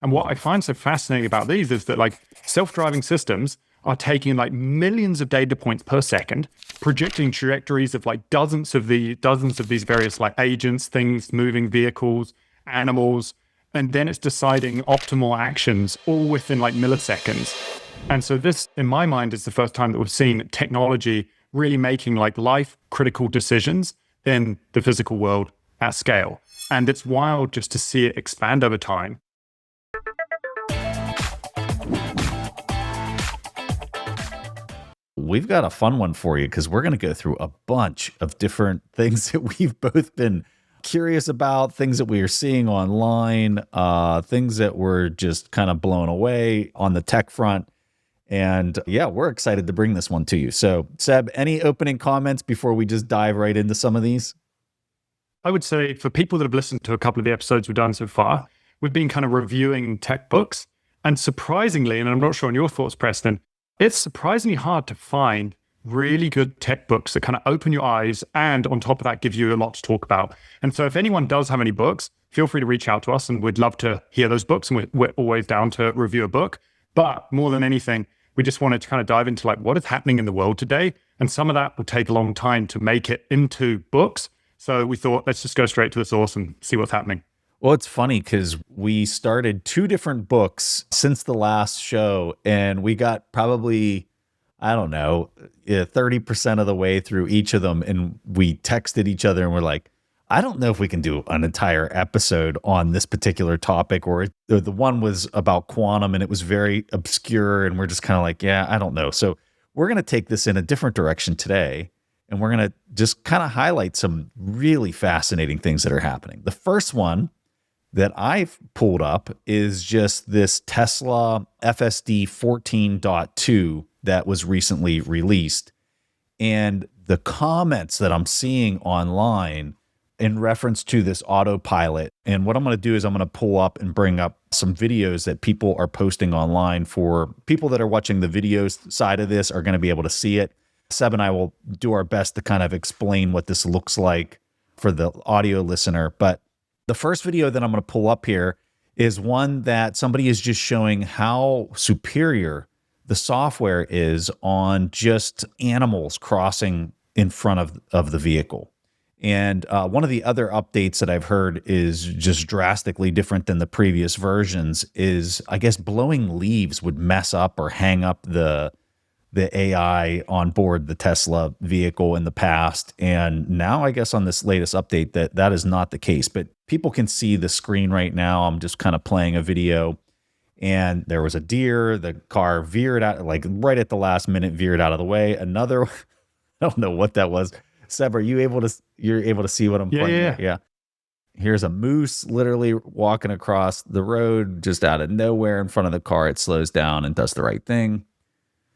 And what I find so fascinating about these is that like self-driving systems are taking like millions of data points per second, projecting trajectories of like dozens of these various like agents, things, moving vehicles, animals, and then it's deciding optimal actions all within like milliseconds. And so this, in my mind, is the first time that we've seen technology really making like life critical decisions in the physical world at scale. And it's wild just to see it expand over time. We've got a fun one for you because we're going to go through a bunch of different things that we've both been curious about, things that we are seeing online, things that we're just kind of blown away on the tech front. And yeah, we're excited to bring this one to you. So Seb, any opening comments before we just dive right into some of these? I would say for people that have listened to a couple of the episodes we've done so far, we've been kind of reviewing tech books. And surprisingly, and I'm not sure on your thoughts, Preston, it's surprisingly hard to find really good tech books that kind of open your eyes and on top of that give you a lot to talk about. And so if anyone does have any books, feel free to reach out to us and we'd love to hear those books, and we're always down to review a book. But more than anything, we just wanted to kind of dive into like what is happening in the world today. And some of that will take a long time to make it into books. So we thought, let's just go straight to the source and see what's happening. Well, it's funny because we started 2 different books since the last show, and we got probably, I don't know, 30% of the way through each of them. And we texted each other and we're like, I don't know if we can do an entire episode on this particular topic, or the one was about quantum and it was very obscure. And we're just kind of like, yeah, I don't know. So we're going to take this in a different direction today. And we're going to just kind of highlight some really fascinating things that are happening. The first one that I've pulled up is just this Tesla FSD 14.2 that was recently released. And the comments that I'm seeing online in reference to this autopilot, and what I'm going to do is I'm going to pull up and bring up some videos that people are posting online. For people that are watching the videos side of this are going to be able to see it. Seb and I will do our best to kind of explain what this looks like for the audio listener. But the first video that I'm going to pull up here is one that somebody is just showing how superior the software is on just animals crossing in front of the vehicle. And one of the other updates that I've heard is just drastically different than the previous versions is, I guess, blowing leaves would mess up or hang up the AI on board the Tesla vehicle in the past. And now I guess on this latest update that is not the case, but people can see the screen right now. I'm just kind of playing a video, and there was a deer. The car veered out, like right at the last minute, veered out of the way. Another, I don't know what that was. Seb, you're able to see what I'm playing? Yeah. Here's a moose literally walking across the road just out of nowhere in front of the car. It slows down and does the right thing.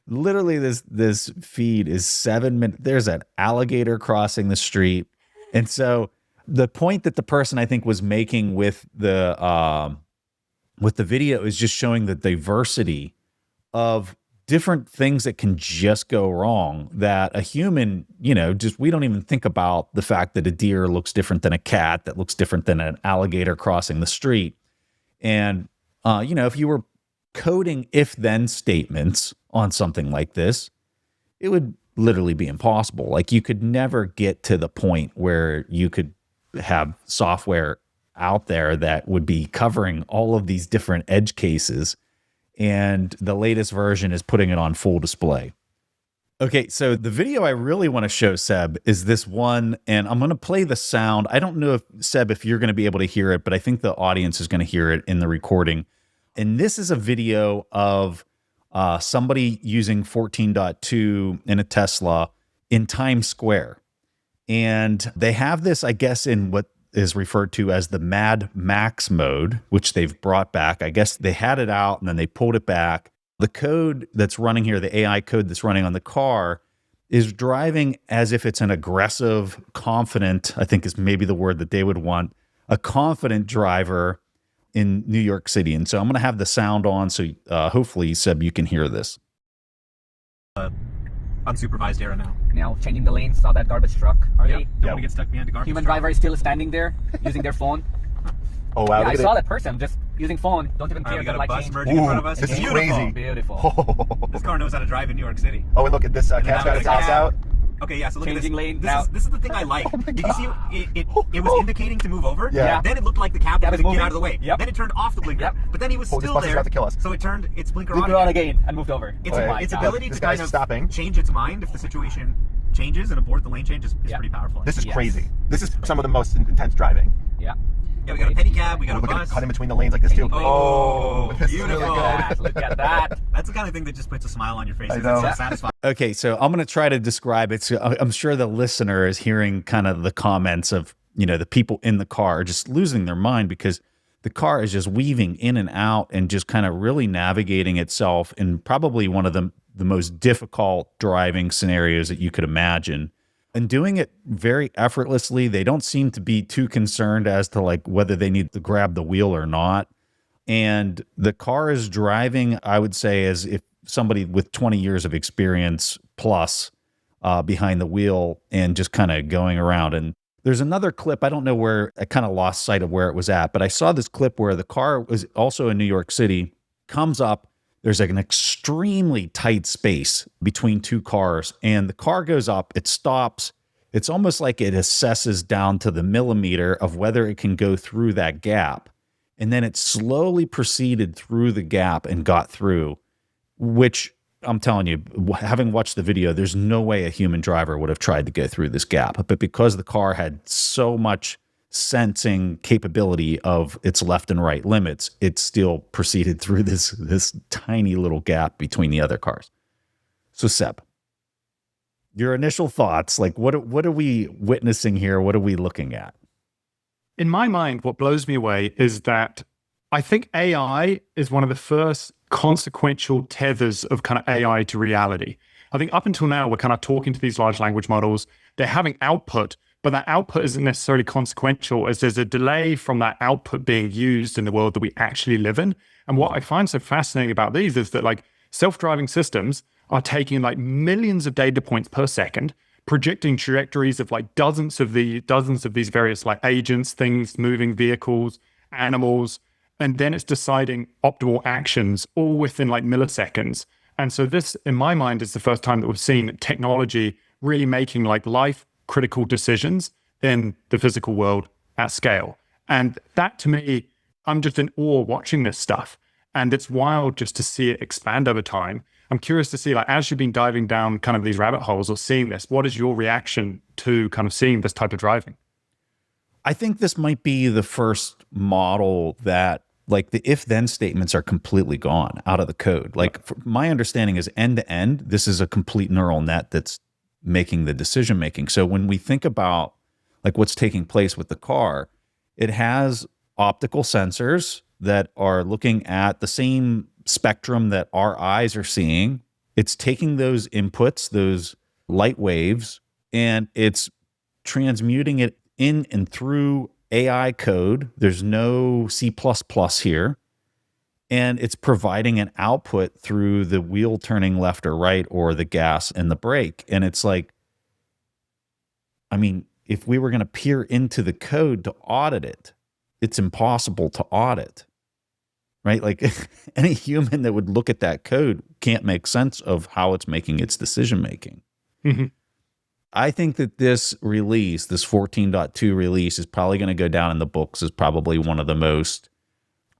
Literally, this feed is 7 minutes. There's an alligator crossing the street. And so the point that the person I think was making with the video is just showing the diversity of different things that can just go wrong, that a human, just we don't even think about the fact that a deer looks different than a cat, that looks different than an alligator crossing the street. And, if you were coding if-then statements on something like this, it would literally be impossible. Like you could never get to the point where you could have software out there that would be covering all of these different edge cases. And the latest version is putting it on full display. Okay, so the video I really want to show, Seb, is this one, and I'm going to play the sound. I don't know if, Seb, if you're going to be able to hear it, but I think the audience is going to hear it in the recording. And this is a video of somebody using 14.2 in a Tesla in Times Square. And they have this, I guess, in what is referred to as the Mad Max mode, which they've brought back. I guess they had it out and then they pulled it back. The code that's running here, the AI code that's running on the car, is driving as if it's an aggressive, confident, I think is maybe the word that they would want, a confident driver in New York City. And so I'm going to have the sound on, so hopefully, Seb, you can hear this. Unsupervised era now. Now changing the lanes, saw that garbage truck. Don't want to get stuck behind the garbage Human truck. driver is still standing there using their phone. Oh wow! Yeah, I look at saw it. that person just using phone. Don't even care we if got the a light bus change. merging in front of us. This is Beautiful. crazy. Beautiful. This car knows how to drive in New York City. Oh, and look at this cat's got his ass out. Okay, yeah, so look Changing at lane this. now. This is the thing I like. Did you see it was indicating to move over? Yeah. Then it looked like the cab was was going to get moving. out of the way. Yep. Then it turned off the blinker. Yep. But then he was Oh, this still bus is there. about to kill us. So it turned its blinker Look on on again. again and moved over. Its, Okay. its God. ability This to guy's kind of stopping. change its mind if the situation changes and abort the lane change is pretty powerful. This is Yes. crazy. This is some of the most intense driving. Yeah. Yeah, we got a pedicab, we got a Look at it bus. cut in between the lanes like this too. Oh, this is beautiful. really good. Look at that. That's the kind of thing that just puts a smile on your face. I It's know. so satisfying. Okay, so I'm going to try to describe it. So I'm sure the listener is hearing kind of the comments of, the people in the car are just losing their mind because the car is just weaving in and out and just kind of really navigating itself in probably one of the most difficult driving scenarios that you could imagine. And doing it very effortlessly. They don't seem to be too concerned as to like whether they need to grab the wheel or not. And the car is driving, I would say, as if somebody with 20 years of experience plus behind the wheel and just kind of going around. And there's another clip, I don't know where, I kind of lost sight of where it was at, but I saw this clip where the car was also in New York City, comes up, there's like an extremely tight space between two cars, and the car goes up, it stops. It's almost like it assesses down to the millimeter of whether it can go through that gap. And then it slowly proceeded through the gap and got through, which I'm telling you, having watched the video, there's no way a human driver would have tried to go through this gap. But because the car had so much sensing capability of its left and right limits, it still proceeded through this tiny little gap between the other cars. So Seb, your initial thoughts, like what are we witnessing here? What are we looking at? In my mind, what blows me away is that I think AI is one of the first consequential tethers of kind of AI to reality. I think up until now, we're kind of talking to these large language models. They're having output, but that output isn't necessarily consequential as there's a delay from that output being used in the world that we actually live in. And what I find so fascinating about these is that like self-driving systems are taking like millions of data points per second, predicting trajectories of like dozens of these various like agents, things, moving vehicles, animals, and then it's deciding optimal actions all within like milliseconds. And so this, in my mind, is the first time that we've seen technology really making like life critical decisions in the physical world at scale. And that to me, I'm just in awe watching this stuff. And it's wild just to see it expand over time. I'm curious to see, like, as you've been diving down kind of these rabbit holes or seeing this, what is your reaction to kind of seeing this type of driving? I think this might be the first model that like the if-then statements are completely gone out of the code. Like my understanding is end-to-end, this is a complete neural net that's making the decision making. So when we think about like what's taking place with the car, it has optical sensors that are looking at the same spectrum that our eyes are seeing. It's taking those inputs, those light waves, and it's transmuting it in and through AI code. There's no C++ here. And it's providing an output through the wheel turning left or right or the gas and the brake. And it's like, I mean, if we were going to peer into the code to audit it, it's impossible to audit, right? Like any human that would look at that code can't make sense of how it's making its decision making. Mm-hmm. I think that this release, this 14.2 release, is probably going to go down in the books as probably one of the most,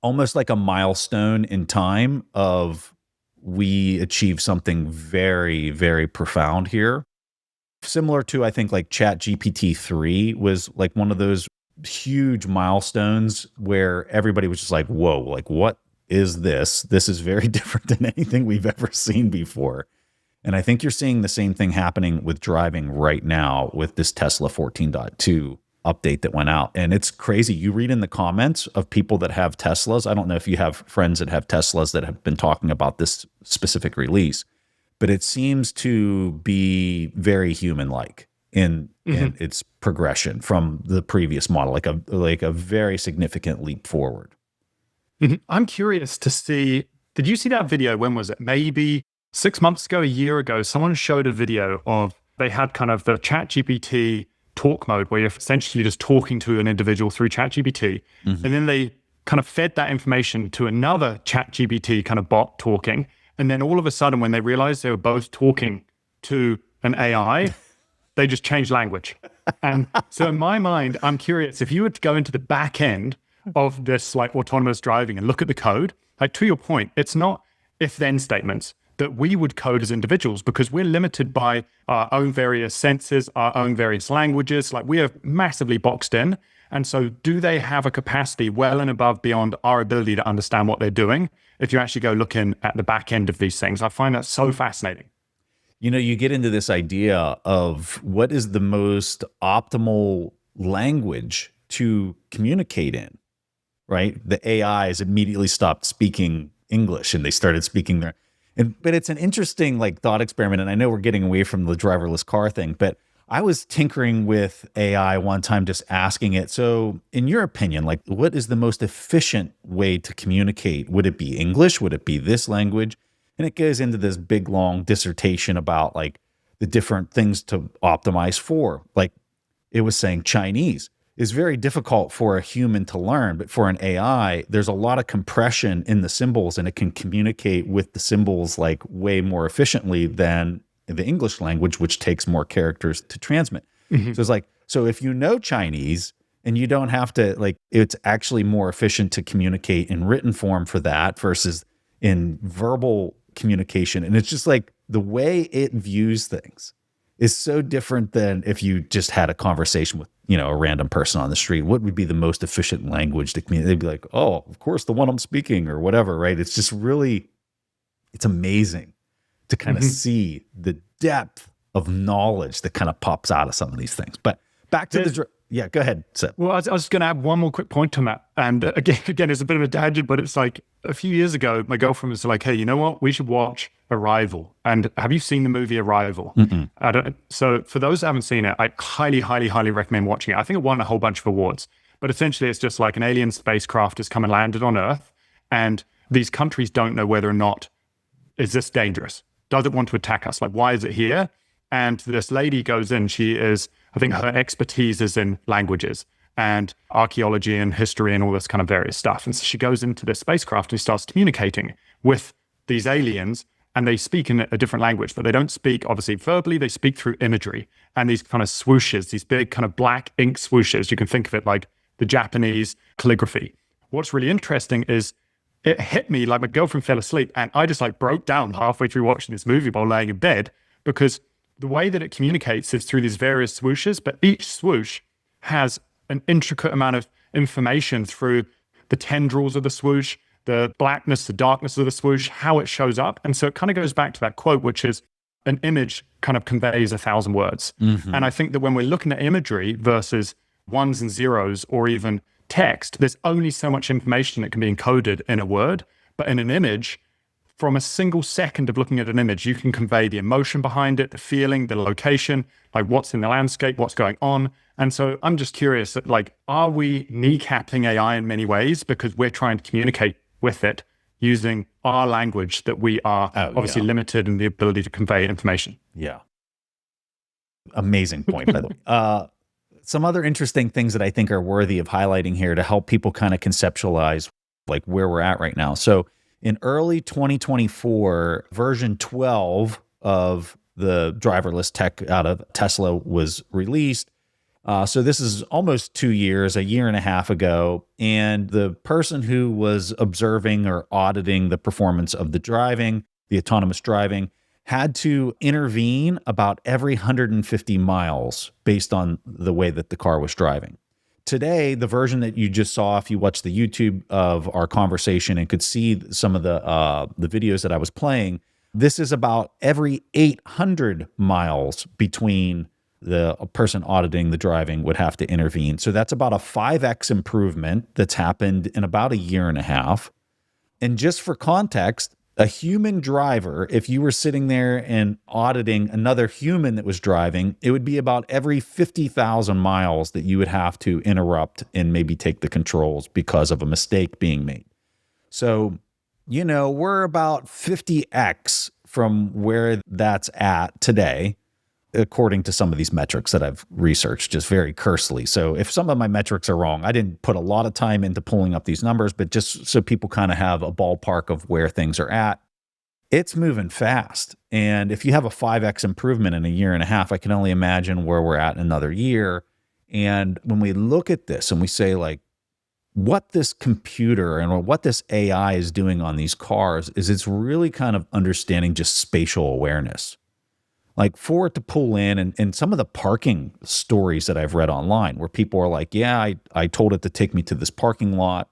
almost like a milestone in time of we achieved something very, very profound here. Similar to, I think, like ChatGPT-3 was like one of those huge milestones where everybody was just like, whoa, like what is this? This is very different than anything we've ever seen before. And I think you're seeing the same thing happening with driving right now with this Tesla 14.2 update that went out. And it's crazy. You read in the comments of people that have Teslas. I don't know if you have friends that have Teslas that have been talking about this specific release, but it seems to be very human-like in its progression from the previous model, like a very significant leap forward. Mm-hmm. I'm curious to see, did you see that video? When was it? Maybe 6 months ago, a year ago, someone showed a video of, they had kind of the ChatGPT talk mode where you're essentially just talking to an individual through ChatGPT. And then they kind of fed that information to another ChatGPT kind of bot talking. And then all of a sudden, when they realized they were both talking to an AI, they just changed language. And so in my mind, I'm curious, if you were to go into the back end of this like autonomous driving and look at the code, like to your point, it's not if-then statements that we would code as individuals because we're limited by our own various senses, our own various languages. Like we are massively boxed in. And so do they have a capacity well and above beyond our ability to understand what they're doing? If you actually go looking at the back end of these things, I find that so fascinating. You know, you get into this idea of what is the most optimal language to communicate in, right? The AIs immediately stopped speaking English and they started speaking their, but it's an interesting like thought experiment. And I know we're getting away from the driverless car thing, but I was tinkering with AI one time, just asking it. So in your opinion, like what is the most efficient way to communicate? Would it be English? Would it be this language? And it goes into this big, long dissertation about like the different things to optimize for. Like it was saying Chinese is very difficult for a human to learn, but for an AI, there's a lot of compression in the symbols and it can communicate with the symbols like way more efficiently than the English language, which takes more characters to transmit. So it's like, so if you know Chinese and you don't have to like, it's actually more efficient to communicate in written form for that versus in verbal communication. And it's just like the way it views things is so different than if you just had a conversation with, you know, a random person on the street. What would be the most efficient language to communicate? They'd be like, oh, of course, the one I'm speaking or whatever, right? It's just really, it's amazing to kind of see the depth of knowledge that kind of pops out of some of these things. But back to yeah, go ahead, Seb. Well, I was going to add one more quick point on that. And again, it's a bit of a tangent, but it's like a few years ago, my girlfriend was like, hey, you know what? We should watch Arrival. And have you seen the movie Arrival? So for those that haven't seen it, I highly, highly, highly recommend watching it. I think it won a whole bunch of awards. But essentially, it's just like an alien spacecraft has come and landed on Earth. And these countries don't know whether or not, is this dangerous? Does it want to attack us? Like, why is it here? And this lady goes in, she is, I think her expertise is in languages and archaeology and history and all this kind of various stuff. And so she goes into this spacecraft and starts communicating with these aliens, and they speak in a different language, but they don't speak obviously verbally, they speak through imagery and these kind of swooshes, these big kind of black ink swooshes. You can think of it like the Japanese calligraphy. What's really interesting is it hit me like my girlfriend fell asleep and I just like broke down halfway through watching this movie while laying in bed, because the way that it communicates is through these various swooshes, but each swoosh has an intricate amount of information through the tendrils of the swoosh, the blackness, the darkness of the swoosh, how it shows up. And so it kind of goes back to that quote, which is an image kind of conveys 1,000 words. And I think that when we're looking at imagery versus ones and zeros or even text, there's only so much information that can be encoded in a word, but in an image, from a single second of looking at an image, you can convey the emotion behind it, the feeling, the location, like what's in the landscape, what's going on. And so I'm just curious that like, are we kneecapping AI in many ways because we're trying to communicate with it using our language that we are obviously limited in the ability to convey information? Yeah. Amazing point, by the way. Some other interesting things that I think are worthy of highlighting here to help people kind of conceptualize like where we're at right now. So in early 2024, version 12 of the driverless tech out of Tesla was released. So this is almost 2 years, a year and a half ago. And the person who was observing or auditing the performance of the driving, the autonomous driving, had to intervene about every 150 miles based on the way that the car was driving. Today, the version that you just saw, if you watched the YouTube of our conversation and could see some of the videos that I was playing, this is about every 800 miles between the person auditing the driving would have to intervene. So that's about a 5x improvement that's happened in about a year and a half. And just for context, a human driver, if you were sitting there and auditing another human that was driving, it would be about every 50,000 miles that you would have to interrupt and maybe take the controls because of a mistake being made. So, you know, we're about 50x from where that's at today. according to some of these metrics that I've researched, just very cursely. So if some of my metrics are wrong, I didn't put a lot of time into pulling up these numbers, but just so people kind of have a ballpark of where things are at, it's moving fast. And if you have a 5x improvement in a year and a half, I can only imagine where we're at in another year. And when we look at this and we say, like, what this computer and what this AI is doing on these cars is it's really kind of understanding just spatial awareness. Like, for it to pull in, and some of the parking stories that I've read online where people are like, yeah, I told it to take me to this parking lot.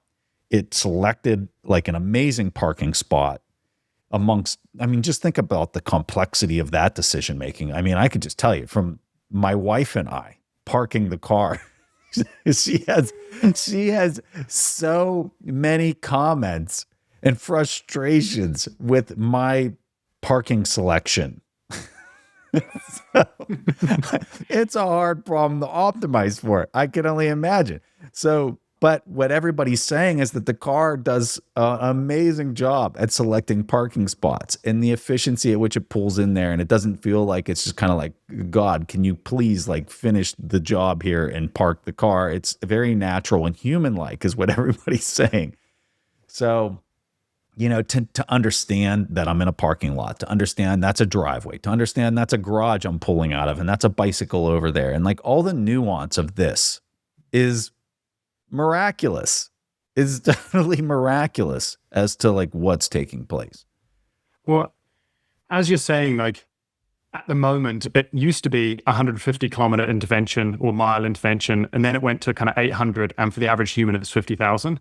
It selected like an amazing parking spot amongst, I mean, just think about the complexity of that decision making. I mean, I could just tell you from my wife and I parking the car, she has so many comments and frustrations with my parking selection. So, it's a hard problem to optimize for. I can only imagine. So, but what everybody's saying is that the car does an amazing job at selecting parking spots and the efficiency at which it pulls in there. And it doesn't feel like it's just kind of like, God, can you please like finish the job here and park the car? It's very natural and human-like is what everybody's saying. So, you know, to understand that I'm in a parking lot, to understand that's a driveway, to understand that's a garage I'm pulling out of, and that's a bicycle over there. And like all the nuance of this is miraculous. It's definitely miraculous as to like what's taking place. Well, as you're saying, like at the moment, it used to be 150 kilometer intervention or mile intervention, and then it went to kind of 800. And for the average human, it's 50,000.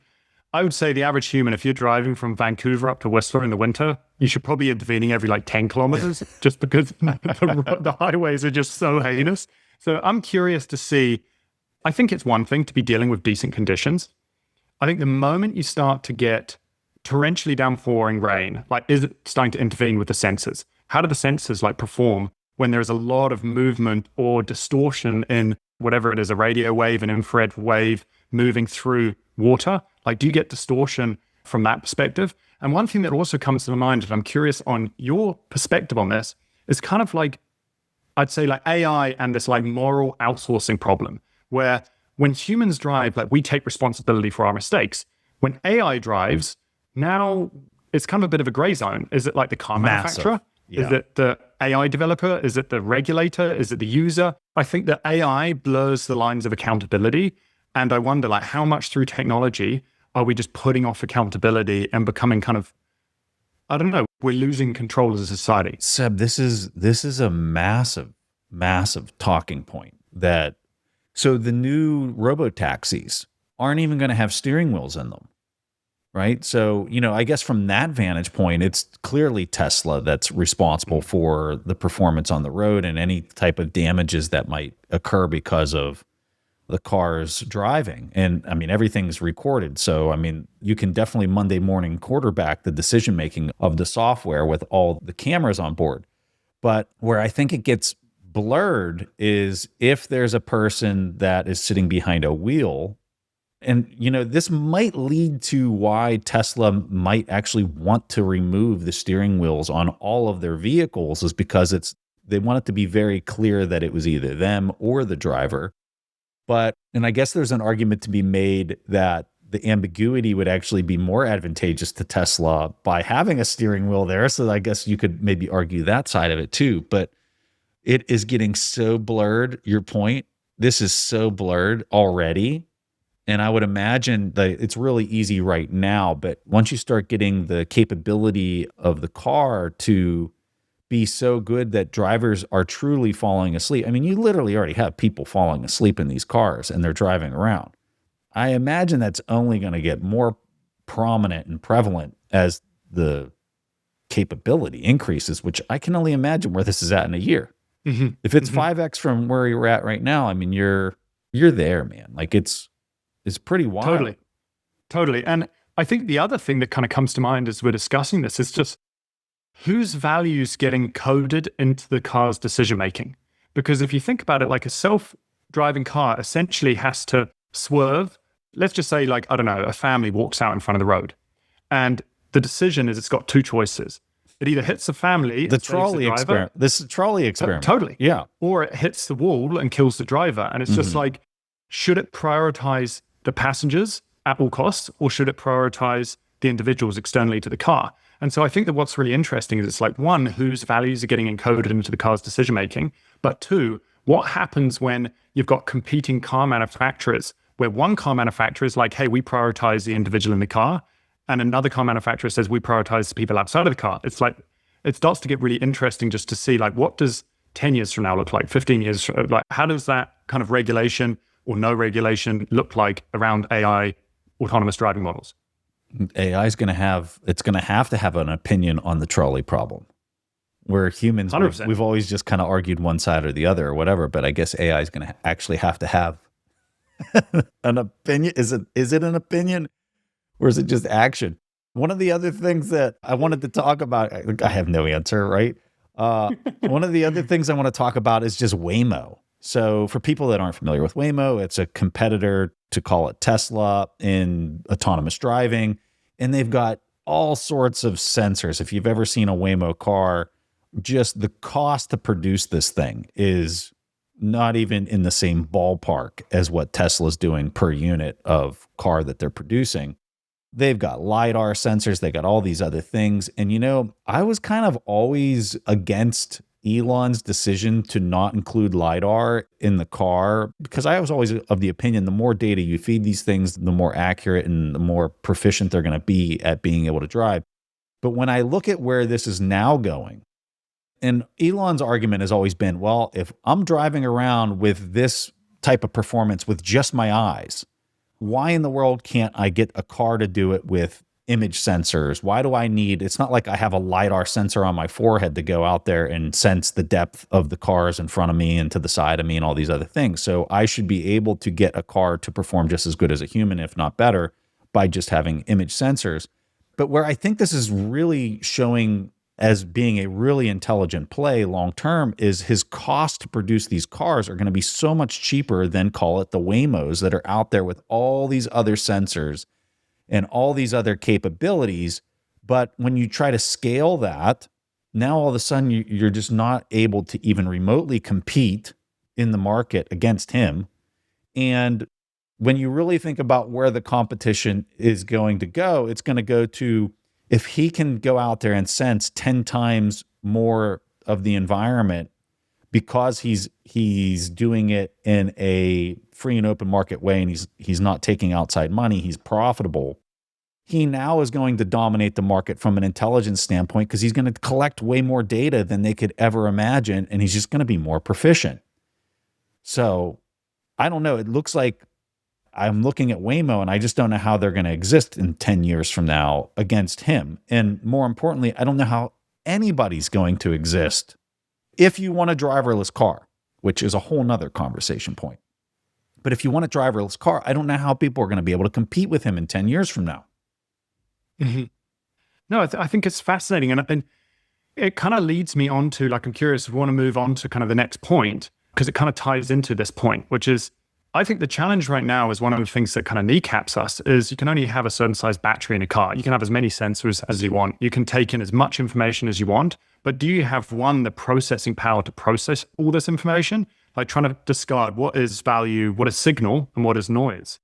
I would say the average human, if you're driving from Vancouver up to Whistler in the winter, you should probably be intervening every like 10 kilometers just because the highways are just so heinous. So I'm curious to see, I think it's one thing to be dealing with decent conditions. I think the moment you start to get torrentially downpouring rain, like is it starting to intervene with the sensors? How do the sensors like perform when there's a lot of movement or distortion in whatever it is, a radio wave, an infrared wave moving through water? Like, do you get distortion from that perspective? And one thing that also comes to my mind, and I'm curious on your perspective on this, is kind of like, I'd say like AI and this like moral outsourcing problem, where when humans drive, like we take responsibility for our mistakes. When AI drives, now it's kind of a bit of a gray zone. Is it like the car manufacturer? Yeah. Is it the AI developer? Is it the regulator? Is it the user? I think that AI blurs the lines of accountability. And I wonder, like, how much through technology are we just putting off accountability and becoming kind of, I don't know, we're losing control as a society. Seb, this is a massive, massive talking point that, so the new robo-taxis aren't even going to have steering wheels in them, right? So, you know, I guess from that vantage point, it's clearly Tesla that's responsible for the performance on the road and any type of damages that might occur because of the car's driving. And I mean, everything's recorded. So, I mean, you can definitely Monday morning quarterback the decision-making of the software with all the cameras on board. But where I think it gets blurred is if there's a person that is sitting behind a wheel. And, you know, this might lead to why Tesla might actually want to remove the steering wheels on all of their vehicles, is because they want it to be very clear that it was either them or the driver. But, and I guess there's an argument to be made that the ambiguity would actually be more advantageous to Tesla by having a steering wheel there. So I guess you could maybe argue that side of it too. But it is getting so blurred, your point. This is so blurred already. And I would imagine that it's really easy right now. But once you start getting the capability of the car to be so good that drivers are truly falling asleep. I mean, you literally already have people falling asleep in these cars and they're driving around. I imagine that's only going to get more prominent and prevalent as the capability increases, which I can only imagine where this is at in a year. Mm-hmm. If it's 5x from where you're at right now, I mean, you're there, man. Like it's pretty wild. Totally. And I think the other thing that kind of comes to mind as we're discussing this is just whose values getting coded into the car's decision-making? Because if you think about it, like a self-driving car essentially has to swerve. Let's just say, like, I don't know, a family walks out in front of the road. And the decision is it's got two choices. It either hits the family, The and saves trolley driver, experiment. This is trolley experiment. Totally. Yeah. Or it hits the wall and kills the driver. And it's just like, should it prioritize the passengers at all costs, or should it prioritize the individuals externally to the car? And so I think that what's really interesting is it's like, one, whose values are getting encoded into the car's decision making, but two, what happens when you've got competing car manufacturers, where one car manufacturer is like, hey, we prioritize the individual in the car, and another car manufacturer says we prioritize the people outside of the car. It's like, it starts to get really interesting just to see, like, what does 10 years from now look like, 15 years, like, how does that kind of regulation or no regulation look like around AI autonomous driving models? AI is going to have to have an opinion on the trolley problem. Where humans, 100%. we've always just kind of argued one side or the other or whatever, but I guess AI is going to actually have to have an opinion. Is it an opinion, or is it just action? One of the other things that I wanted to talk about, I have no answer, right? One of the other things I want to talk about is just Waymo. So for people that aren't familiar with Waymo, it's a competitor to call it Tesla in autonomous driving. And they've got all sorts of sensors. If you've ever seen a Waymo car, just the cost to produce this thing is not even in the same ballpark as what Tesla's doing per unit of car that they're producing. They've got LiDAR sensors. They got all these other things. And, you know, I was kind of always against Elon's decision to not include LiDAR in the car, because I was always of the opinion, the more data you feed these things, the more accurate and the more proficient they're going to be at being able to drive. But when I look at where this is now going, and Elon's argument has always been, well, if I'm driving around with this type of performance with just my eyes, why in the world can't I get a car to do it with image sensors? Why do I need, it's not like I have a LiDAR sensor on my forehead to go out there and sense the depth of the cars in front of me and to the side of me and all these other things. So I should be able to get a car to perform just as good as a human, if not better, by just having image sensors. But where I think this is really showing as being a really intelligent play long-term is his cost to produce these cars are going to be so much cheaper than, call it, the Waymos that are out there with all these other sensors and all these other capabilities. But when you try to scale that, now all of a sudden you're just not able to even remotely compete in the market against him. And when you really think about where the competition is going to go, it's going to go to, if he can go out there and sense 10 times more of the environment because he's doing it in a free and open market way, and he's not taking outside money, he's profitable, he now is going to dominate the market from an intelligence standpoint because he's going to collect way more data than they could ever imagine, and he's just going to be more proficient. So I don't know. It looks like I'm looking at Waymo, and I just don't know how they're going to exist in 10 years from now against him. And more importantly, I don't know how anybody's going to exist if you want a driverless car, which is a whole nother conversation point. But if you want a driverless car, I don't know how people are going to be able to compete with him in 10 years from now. Mm-hmm. No, I think it's fascinating. And it kind of leads me on to, like, I'm curious if we want to move on to kind of the next point, because it kind of ties into this point, which is, I think the challenge right now is one of the things that kind of kneecaps us is you can only have a certain size battery in a car. You can have as many sensors as you want. You can take in as much information as you want. But do you have, one, the processing power to process all this information? Like trying to discard what is value, what is signal, and what is noise.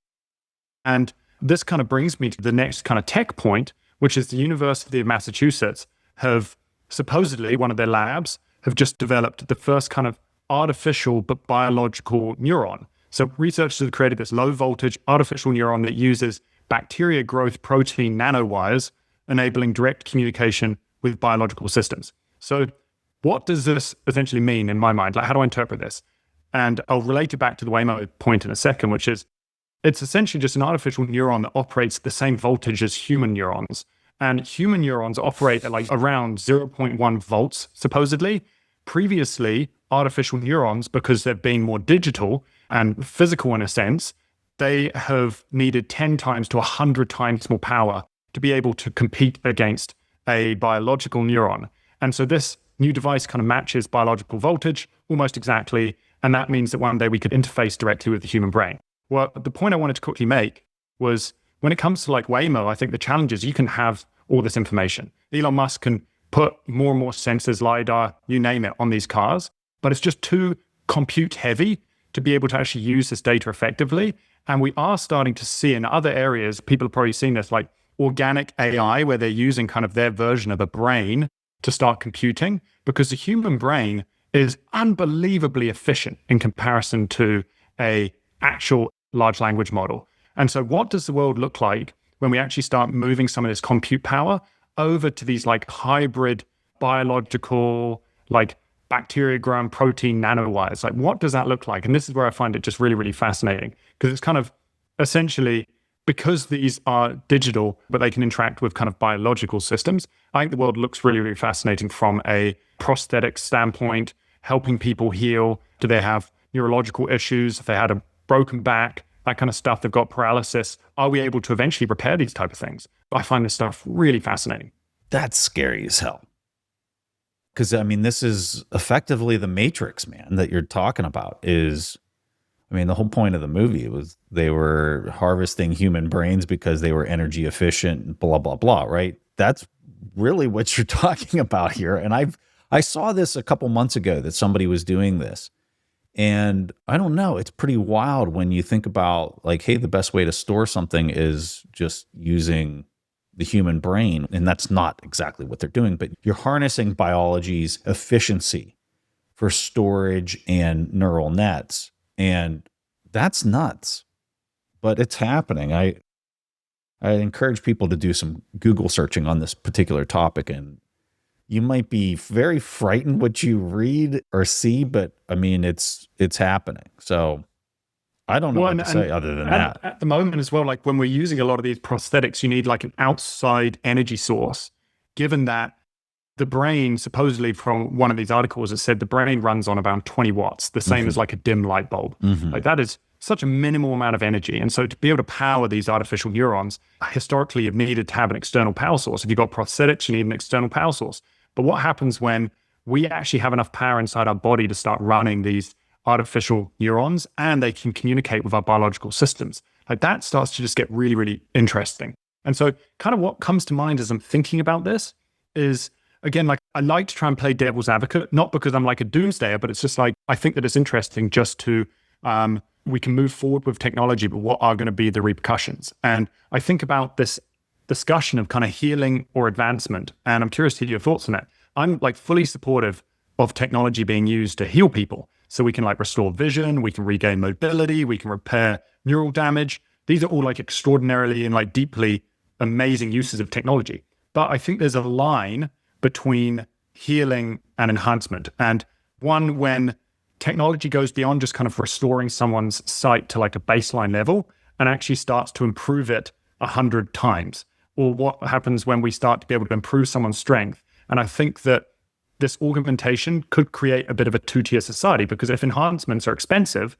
And this kind of brings me to the next kind of tech point, which is the University of Massachusetts have supposedly, one of their labs, have just developed the first kind of artificial but biological neuron. So researchers have created this low voltage artificial neuron that uses bacteria growth protein nanowires, enabling direct communication with biological systems. So what does this essentially mean in my mind? Like, how do I interpret this? And I'll relate it back to the Waymo point in a second, which is it's essentially just an artificial neuron that operates at the same voltage as human neurons. And human neurons operate at like around 0.1 volts, supposedly. Previously, artificial neurons, because they've been more digital and physical in a sense, they have needed 10 times to 100 times more power to be able to compete against a biological neuron. And so this new device kind of matches biological voltage almost exactly. And that means that one day we could interface directly with the human brain. Well, the point I wanted to quickly make was when it comes to like Waymo, I think the challenge is you can have all this information. Elon Musk can put more and more sensors, LiDAR, you name it, on these cars, but it's just too compute heavy to be able to actually use this data effectively. And we are starting to see in other areas, people have probably seen this, like organic AI, where they're using kind of their version of a brain to start computing, because the human brain is unbelievably efficient in comparison to a actual large language model. And so what does the world look like when we actually start moving some of this compute power over to these like hybrid biological, like bacteria grown protein nanowires? Like, what does that look like? And this is where I find it just really, really fascinating, because it's kind of essentially, because these are digital, but they can interact with kind of biological systems. I think the world looks really, really fascinating from a prosthetic standpoint, helping people heal. Do they have neurological issues? If they had a broken back, that kind of stuff, they've got paralysis. Are we able to eventually repair these type of things? I find this stuff really fascinating. That's scary as hell. Because, I mean, this is effectively the Matrix, man, that you're talking about is, I mean, the whole point of the movie was they were harvesting human brains because they were energy efficient, blah, blah, blah, right? That's really what you're talking about here. And I saw this a couple months ago that somebody was doing this. And I don't know, it's pretty wild when you think about like, hey, the best way to store something is just using the human brain. And that's not exactly what they're doing, but you're harnessing biology's efficiency for storage and neural nets. And that's nuts, but it's happening. I encourage people to do some Google searching on this particular topic, and you might be very frightened what you read or see, but I mean, it's happening. So I don't know what to say other than that. At the moment as well, like when we're using a lot of these prosthetics, you need like an outside energy source, given that the brain, supposedly from one of these articles, it said the brain runs on about 20 watts, the same as like a dim light bulb. Like that is such a minimal amount of energy. And so to be able to power these artificial neurons, historically you've needed to have an external power source. If you've got prosthetics, you need an external power source. But what happens when we actually have enough power inside our body to start running these artificial neurons and they can communicate with our biological systems? Like that starts to just get really, really interesting. And so kind of what comes to mind as I'm thinking about this is, again, like I like to try and play devil's advocate, not because I'm like a doomsdayer, but it's just like, I think that it's interesting just to, we can move forward with technology, but what are going to be the repercussions? And I think about this discussion of kind of healing or advancement. And I'm curious to hear your thoughts on it. I'm like fully supportive of technology being used to heal people. So we can like restore vision, we can regain mobility, we can repair neural damage. These are all like extraordinarily and like deeply amazing uses of technology. But I think there's a line between healing and enhancement. And one, when technology goes beyond just kind of restoring someone's sight to like a baseline level and actually starts to improve it 100 times. Or what happens when we start to be able to improve someone's strength. And I think that this augmentation could create a bit of a two-tier society, because if enhancements are expensive,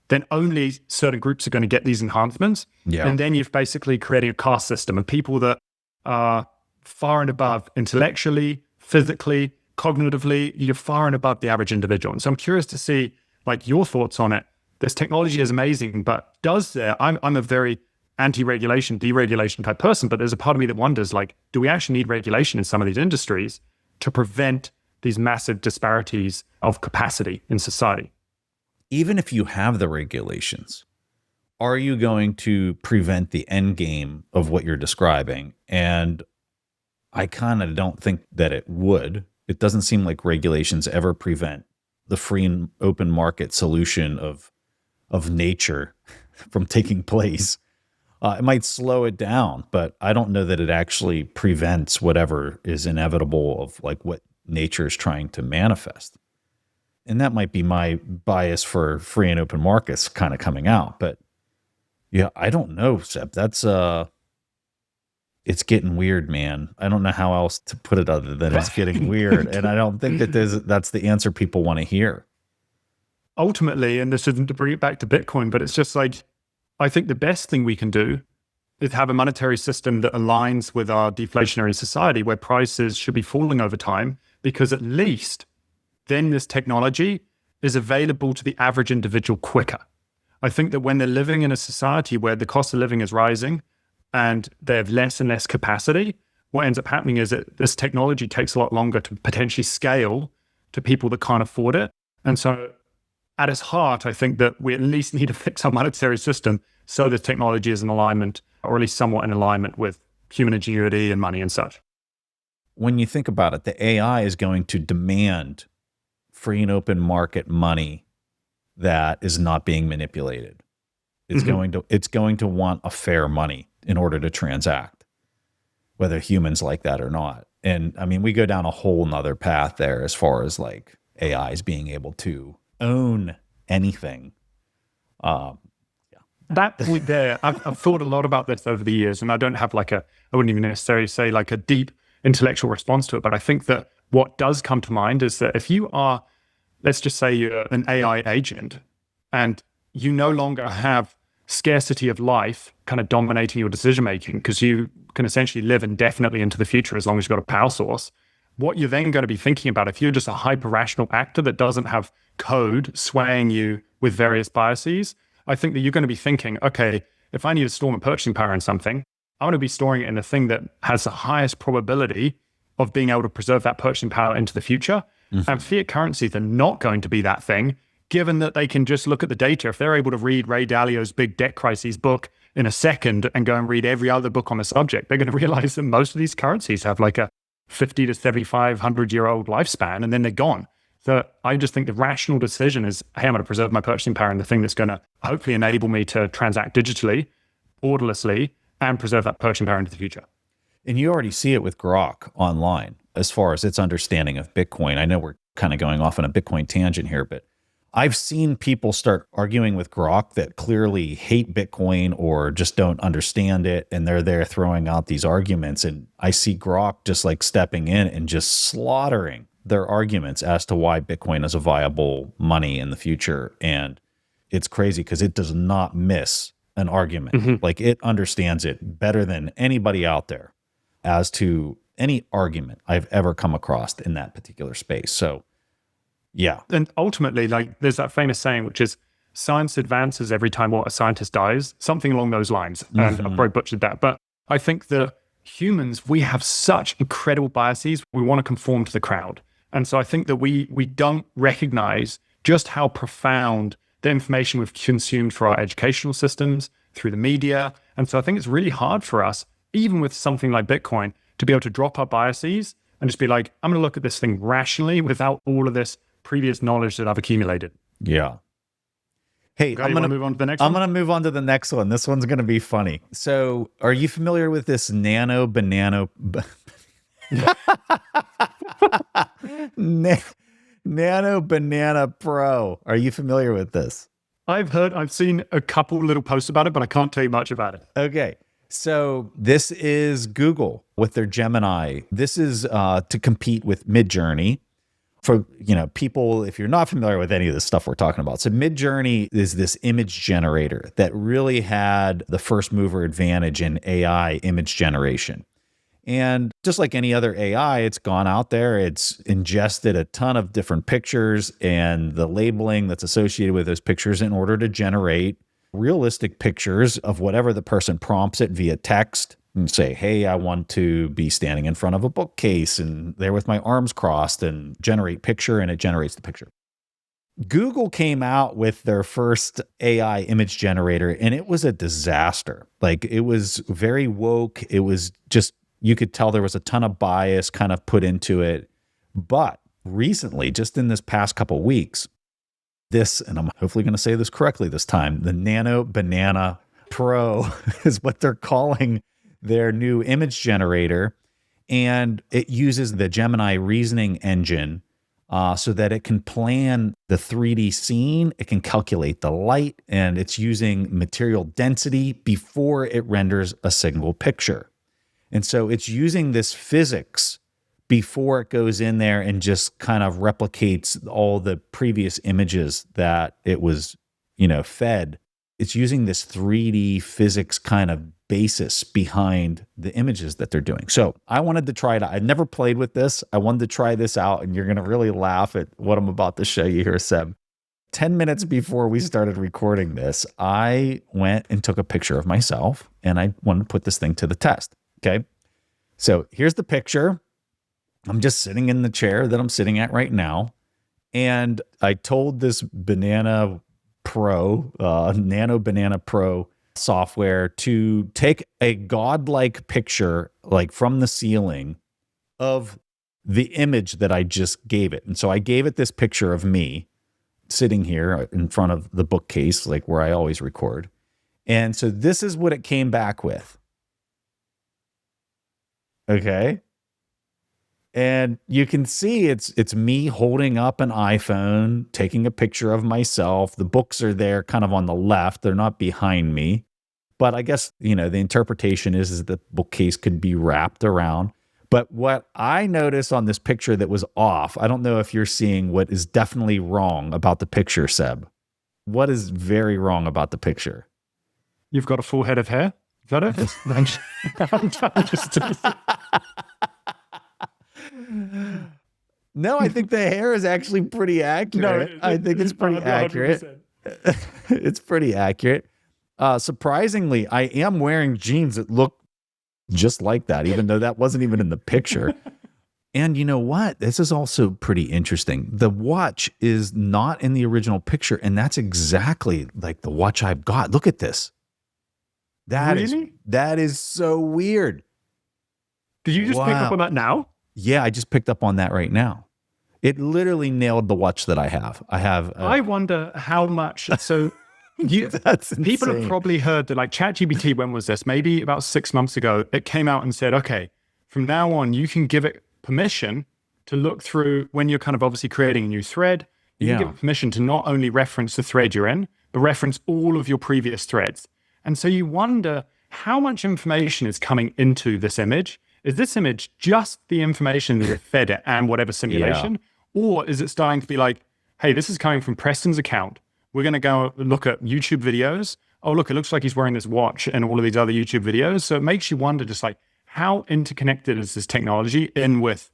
then only certain groups are going to get these enhancements. Yeah. And then you've basically created a caste system of people that are far and above intellectually, physically, cognitively. You're far and above the average individual. And so I'm curious to see like your thoughts on it. This technology is amazing, but I'm a very anti-regulation, deregulation type person, but there's a part of me that wonders, like, do we actually need regulation in some of these industries to prevent these massive disparities of capacity in society? Even if you have the regulations, are you going to prevent the end game of what you're describing? And I kind of don't think that it would. It doesn't seem like regulations ever prevent the free and open market solution of nature from taking place. It might slow it down, but I don't know that it actually prevents whatever is inevitable of like what nature is trying to manifest. And that might be my bias for free and open markets kind of coming out. But yeah, I don't know, Seb. That's it's getting weird, man. I don't know how else to put it other than it's getting weird. And I don't think that that's the answer people want to hear. Ultimately, and this isn't to bring it back to Bitcoin, but it's just like, I think the best thing we can do is have a monetary system that aligns with our deflationary society where prices should be falling over time, because at least then this technology is available to the average individual quicker. I think that when they're living in a society where the cost of living is rising and they have less and less capacity, what ends up happening is that this technology takes a lot longer to potentially scale to people that can't afford it. And so at its heart, I think that we at least need to fix our monetary system so the technology is in alignment, or at least somewhat in alignment with human ingenuity and money and such. When you think about it, the AI is going to demand free and open market money that is not being manipulated. It's going to want a fair money in order to transact, whether humans like that or not. And I mean, we go down a whole nother path there as far as like AIs being able to own anything. That point there, I've thought a lot about this over the years, and I don't have I wouldn't even necessarily say like a deep intellectual response to it, but I think that what does come to mind is that if you are, let's just say you're an AI agent and you no longer have scarcity of life kind of dominating your decision making because you can essentially live indefinitely into the future as long as you've got a power source, what you're then going to be thinking about if you're just a hyper-rational actor that doesn't have code swaying you with various biases, I think that you're going to be thinking, okay, if I need to store my purchasing power in something, I want to be storing it in the thing that has the highest probability of being able to preserve that purchasing power into the future. And fiat currencies are not going to be that thing, given that they can just look at the data. If they're able to read Ray Dalio's Big Debt Crises book in a second and go and read every other book on the subject, they're going to realize that most of these currencies have like a 50 to 7,500-year-old lifespan, and then they're gone. So I just think the rational decision is, hey, I'm going to preserve my purchasing power in the thing that's going to hopefully enable me to transact digitally, borderlessly, and preserve that purchasing power into the future. And you already see it with Grok online as far as its understanding of Bitcoin. I know we're kind of going off on a Bitcoin tangent here, but I've seen people start arguing with Grok that clearly hate Bitcoin or just don't understand it, and they're there throwing out these arguments. And I see Grok just like stepping in and just slaughtering their arguments as to why Bitcoin is a viable money in the future. And it's crazy because it does not miss an argument. Like it understands it better than anybody out there as to any argument I've ever come across in that particular space. So yeah. And ultimately, like there's that famous saying, which is science advances every time what a scientist dies, something along those lines. And I've probably butchered that. But I think that humans, we have such incredible biases. We want to conform to the crowd. And so I think that we don't recognize just how profound the information we've consumed for our educational systems, through the media. And so I think it's really hard for us, even with something like Bitcoin, to be able to drop our biases and just be like, I'm going to look at this thing rationally without all of this previous knowledge that I've accumulated. Yeah. Hey, I'm going to move on to the next one. I'm going to move on to the next one. This one's going to be funny. So are you familiar with this Nano Banana Nano Banana Pro? Are you familiar with this? I've seen a couple little posts about it, but I can't tell you much about it. Okay. So this is Google with their Gemini. This is to compete with Midjourney. For people, if you're not familiar with any of the stuff we're talking about. So Midjourney is this image generator that really had the first mover advantage in AI image generation. And just like any other AI, it's gone out there, it's ingested a ton of different pictures and the labeling that's associated with those pictures in order to generate realistic pictures of whatever the person prompts it via text and say, hey, I want to be standing in front of a bookcase and there with my arms crossed, and generate picture, and it generates the picture. Google came out with their first AI image generator and it was a disaster. Like it was very woke. It was just, you could tell there was a ton of bias kind of put into it. But recently, just in this past couple of weeks, this, and I'm hopefully going to say this correctly this time, the Nano Banana Pro is what they're calling their new image generator. And it uses the Gemini reasoning engine so that it can plan the 3D scene. It can calculate the light, and it's using material density before it renders a single picture. And so it's using this physics before it goes in there and just kind of replicates all the previous images that it was, fed. It's using this 3D physics kind of basis behind the images that they're doing. So I wanted to try it out. I'd never played with this. I wanted to try this out, and you're going to really laugh at what I'm about to show you here, Seb. 10 minutes before we started recording this, I went and took a picture of myself, and I wanted to put this thing to the test. Okay. So here's the picture. I'm just sitting in the chair that I'm sitting at right now. And I told this Banana Pro, Nano Banana Pro software to take a godlike picture, like from the ceiling, of the image that I just gave it. And so I gave it this picture of me sitting here in front of the bookcase, like where I always record. And so this is what it came back with. Okay. And you can see it's me holding up an iPhone, taking a picture of myself. The books are there kind of on the left. They're not behind me. But I guess, the interpretation is that the bookcase could be wrapped around. But what I noticed on this picture that was off, I don't know if you're seeing what is definitely wrong about the picture, Seb. What is very wrong about the picture? You've got a full head of hair. Is that it? No, I think the hair is actually pretty accurate. No, I think it's pretty accurate. It's pretty accurate. Surprisingly, I am wearing jeans that look just like that, even though that wasn't even in the picture. And you know what? This is also pretty interesting. The watch is not in the original picture, and that's exactly like the watch I've got. Look at this. That is so weird. Did you just pick up on that now? Yeah, I just picked up on that right now. It literally nailed the watch that I have. I wonder how much. So that's insane. People have probably heard that, like, ChatGPT, when was this? Maybe about 6 months ago, it came out and said, okay, from now on, you can give it permission to look through when you're kind of obviously creating a new thread. You can give it permission to not only reference the thread you're in, but reference all of your previous threads. And so you wonder how much information is coming into this image. Is this image just the information that it fed it and whatever simulation? Or is it starting to be like, hey, this is coming from Preston's account. We're going to go look at YouTube videos. Oh, look, it looks like he's wearing this watch and all of these other YouTube videos. So it makes you wonder just like, how interconnected is this technology in with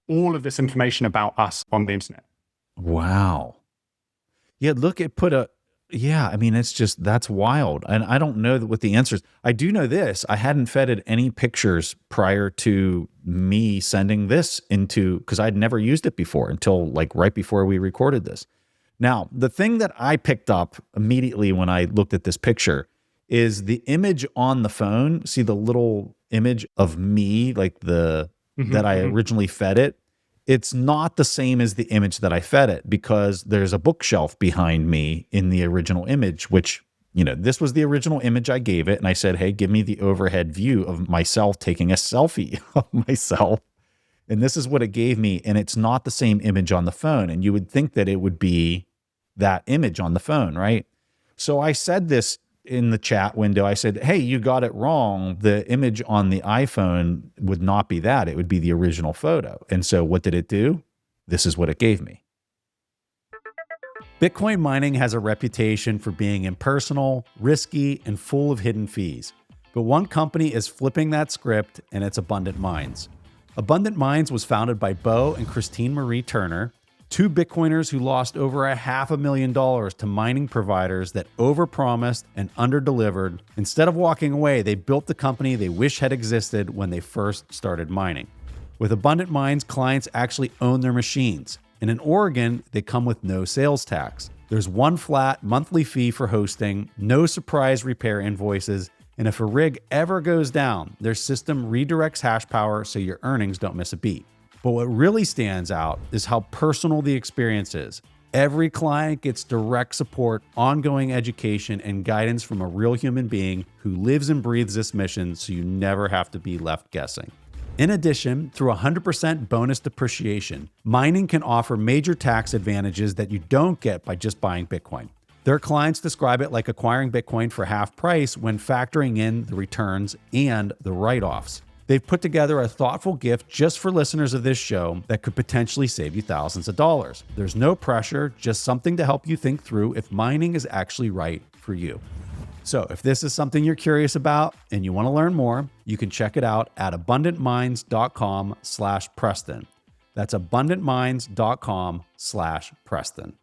all of this information about us on the internet? Wow. Yeah, look, it put I mean, that's wild. And I don't know what the answer is. I do know this. I hadn't fed any pictures prior to me sending this because I'd never used it before until like right before we recorded this. Now, the thing that I picked up immediately when I looked at this picture is the image on the phone. See the little image of me, like that I originally fed it. It's not the same as the image that I fed it because there's a bookshelf behind me in the original image, which, this was the original image I gave it. And I said, hey, give me the overhead view of myself taking a selfie of myself. And this is what it gave me. And it's not the same image on the phone. And you would think that it would be that image on the phone, right? So I said this in the chat window. I said, hey, you got it wrong. The image on the iPhone would not be that. It would be the original photo. And so what did it do? This is what it gave me. Bitcoin mining has a reputation for being impersonal, risky, and full of hidden fees. But one company is flipping that script, and it's Abundant Mines. Abundant Mines was founded by Bo and Christine Marie Turner, two Bitcoiners who lost over $500,000 to mining providers that overpromised and underdelivered. Instead of walking away, they built the company they wish had existed when they first started mining. With Abundant Mines, clients actually own their machines. And in Oregon, they come with no sales tax. There's one flat monthly fee for hosting, no surprise repair invoices, and if a rig ever goes down, their system redirects hash power so your earnings don't miss a beat. But what really stands out is how personal the experience is. Every client gets direct support, ongoing education, and guidance from a real human being who lives and breathes this mission, so you never have to be left guessing. In addition, through 100% bonus depreciation, mining can offer major tax advantages that you don't get by just buying Bitcoin. Their clients describe it like acquiring Bitcoin for half price when factoring in the returns and the write-offs. They've put together a thoughtful gift just for listeners of this show that could potentially save you thousands of dollars. There's no pressure, just something to help you think through if mining is actually right for you. So if this is something you're curious about and you want to learn more, you can check it out at abundantmines.com/Preston. That's abundantmines.com/Preston.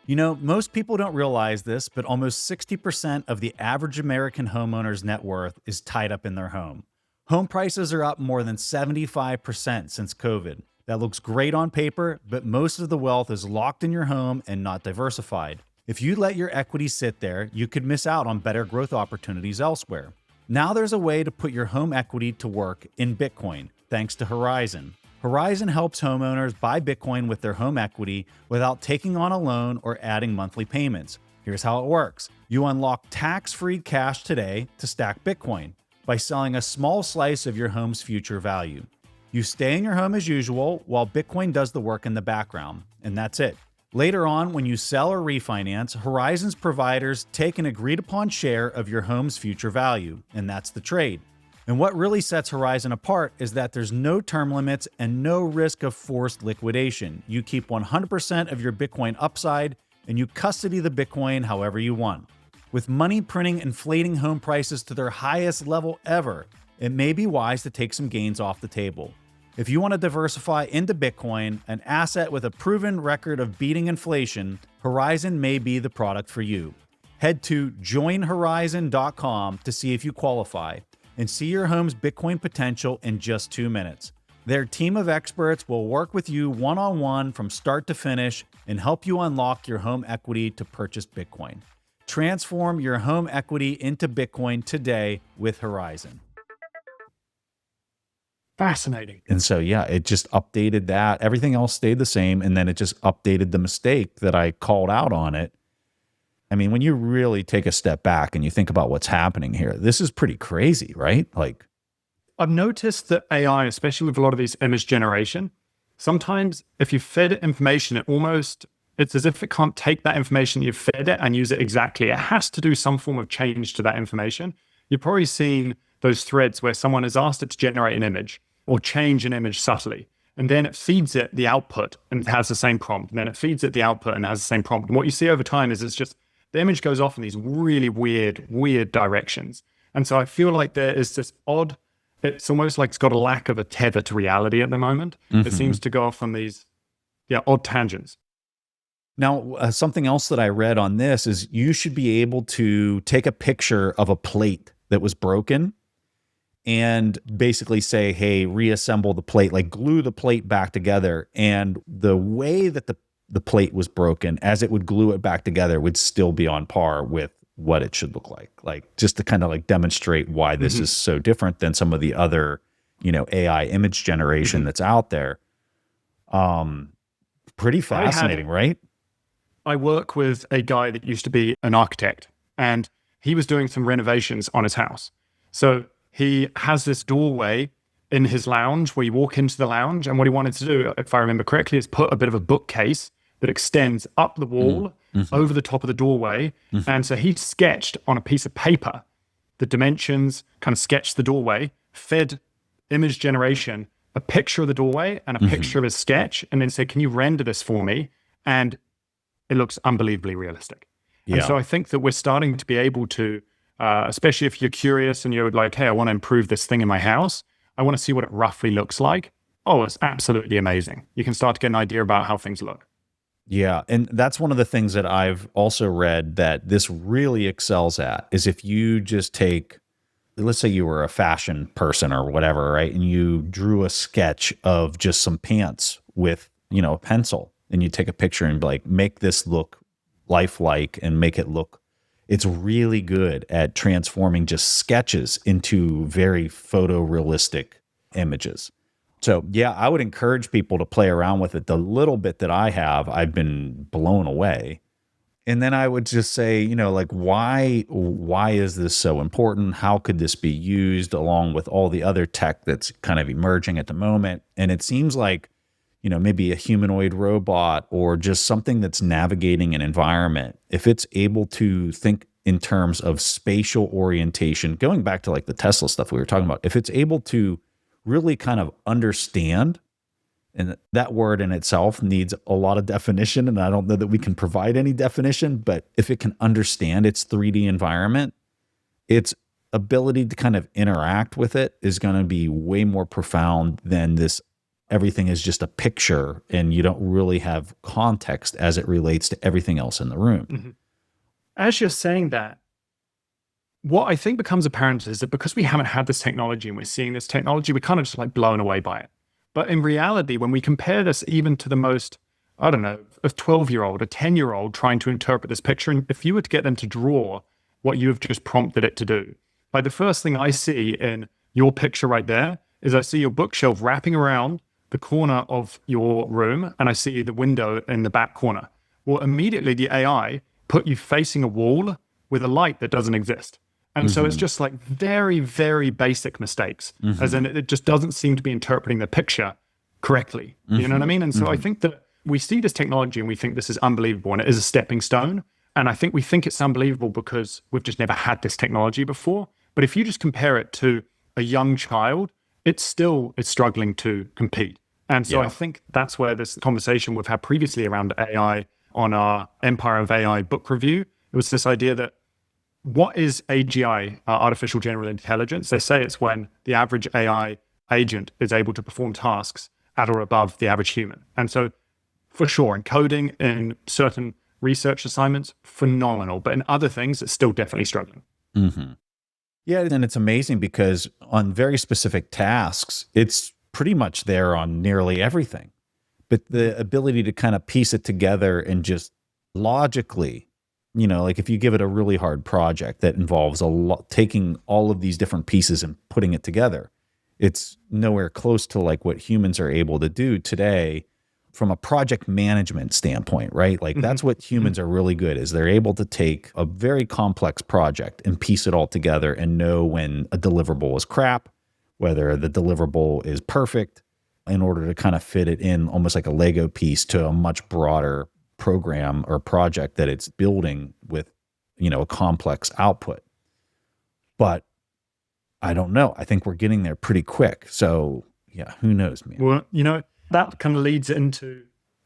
Most people don't realize this, but almost 60% of the average American homeowner's net worth is tied up in their home. Home prices are up more than 75% since COVID. That looks great on paper, but most of the wealth is locked in your home and not diversified. If you let your equity sit there, you could miss out on better growth opportunities elsewhere. Now there's a way to put your home equity to work in Bitcoin, thanks to Horizon. Horizon helps homeowners buy Bitcoin with their home equity without taking on a loan or adding monthly payments. Here's how it works. You unlock tax-free cash today to stack Bitcoin by selling a small slice of your home's future value. You stay in your home as usual while Bitcoin does the work in the background, and that's it. Later on, when you sell or refinance, Horizon's providers take an agreed-upon share of your home's future value, and that's the trade. And what really sets Horizon apart is that there's no term limits and no risk of forced liquidation. You keep 100% of your Bitcoin upside, and you custody the Bitcoin however you want. With money printing inflating home prices to their highest level ever, it may be wise to take some gains off the table. If you want to diversify into Bitcoin, an asset with a proven record of beating inflation, Horizon may be the product for you. Head to joinhorizon.com to see if you qualify and see your home's Bitcoin potential in just 2 minutes. Their team of experts will work with you one-on-one from start to finish and help you unlock your home equity to purchase Bitcoin. Transform your home equity into Bitcoin today with Horizon. Fascinating. And so, yeah, it just updated that. Everything else stayed the same. And then it just updated the mistake that I called out on it. I mean, when you really take a step back and you think about what's happening here, this is pretty crazy, right? Like, I've noticed that AI, especially with a lot of these image generation, sometimes if you fed it information, it's as if it can't take that information you've fed it and use it exactly. It has to do some form of change to that information. You've probably seen those threads where someone has asked it to generate an image or change an image subtly. And then it feeds it the output and it has the same prompt. And then it feeds it the output and has the same prompt. And what you see over time is it's just the image goes off in these really weird directions. And so I feel like there is this odd, it's almost like it's got a lack of a tether to reality at the moment. It seems to go off on these odd tangents. Now, something else that I read on this is you should be able to take a picture of a plate that was broken and basically say, hey, reassemble the plate, like glue the plate back together. And the way that the plate was broken, as it would glue it back together, would still be on par with what it should look like just to kind of like demonstrate why this is so different than some of the other, AI image generation that's out there. Pretty fascinating, right? I work with a guy that used to be an architect, and he was doing some renovations on his house. So he has this doorway in his lounge where you walk into the lounge, and what he wanted to do, if I remember correctly, is put a bit of a bookcase that extends up the wall over the top of the doorway. And so he sketched on a piece of paper the dimensions, kind of sketched the doorway, fed image generation a picture of the doorway and a picture of his sketch, and then said, can you render this for me? And it looks unbelievably realistic. Yeah. And so I think that we're starting to be able to, especially if you're curious and you're like, hey, I want to improve this thing in my house. I want to see what it roughly looks like. Oh, it's absolutely amazing. You can start to get an idea about how things look. Yeah. And that's one of the things that I've also read that this really excels at is if you just take, let's say you were a fashion person or whatever, right? And you drew a sketch of just some pants with, a pencil, and you take a picture and like, make this look lifelike and make it look, it's really good at transforming just sketches into very photorealistic images. So yeah, I would encourage people to play around with it. The little bit that I have, I've been blown away. And then I would just say, like, why is this so important? How could this be used along with all the other tech that's kind of emerging at the moment? And it seems like, maybe a humanoid robot or just something that's navigating an environment, if it's able to think in terms of spatial orientation, going back to like the Tesla stuff we were talking about, if it's able to really kind of understand, and that word in itself needs a lot of definition, and I don't know that we can provide any definition, but if it can understand its 3D environment, its ability to kind of interact with it is going to be way more profound than this. Everything is just a picture and you don't really have context as it relates to everything else in the room. As you're saying that, what I think becomes apparent is that because we haven't had this technology and we're seeing this technology, we're kind of just like blown away by it. But in reality, when we compare this even to the most, I don't know, a 12-year-old, a 10-year-old trying to interpret this picture, and if you were to get them to draw what you have just prompted it to do, like the first thing I see in your picture right there is I see your bookshelf wrapping around the corner of your room, and I see the window in the back corner. Well, immediately the AI put you facing a wall with a light that doesn't exist. And so it's just like very, very basic mistakes, as in it just doesn't seem to be interpreting the picture correctly. You know what I mean? And so I think that we see this technology and we think this is unbelievable and it is a stepping stone. And I think we think it's unbelievable because we've just never had this technology before. But if you just compare it to a young child, it still is struggling to compete. And so I think that's where this conversation we've had previously around AI on our Empire of AI book review, it was this idea that what is AGI, artificial general intelligence? They say it's when the average AI agent is able to perform tasks at or above the average human. And so for sure, in coding, in certain research assignments, phenomenal. But in other things, it's still definitely struggling. Yeah, and it's amazing because on very specific tasks, it's pretty much there on nearly everything. But the ability to kind of piece it together and just logically, you know, like if you give it a really hard project that involves a lot, taking all of these different pieces and putting it together, it's nowhere close to like what humans are able to do today from a project management standpoint, right? Like that's what humans are really good is they're able to take a very complex project and piece it all together and know when a deliverable is crap, whether the deliverable is perfect, in order to kind of fit it in almost like a Lego piece to a much broader program or project that it's building with, you know, a complex output. But I don't know. I think we're getting there pretty quick. So yeah, who knows, man? Well, you know, that kind of leads into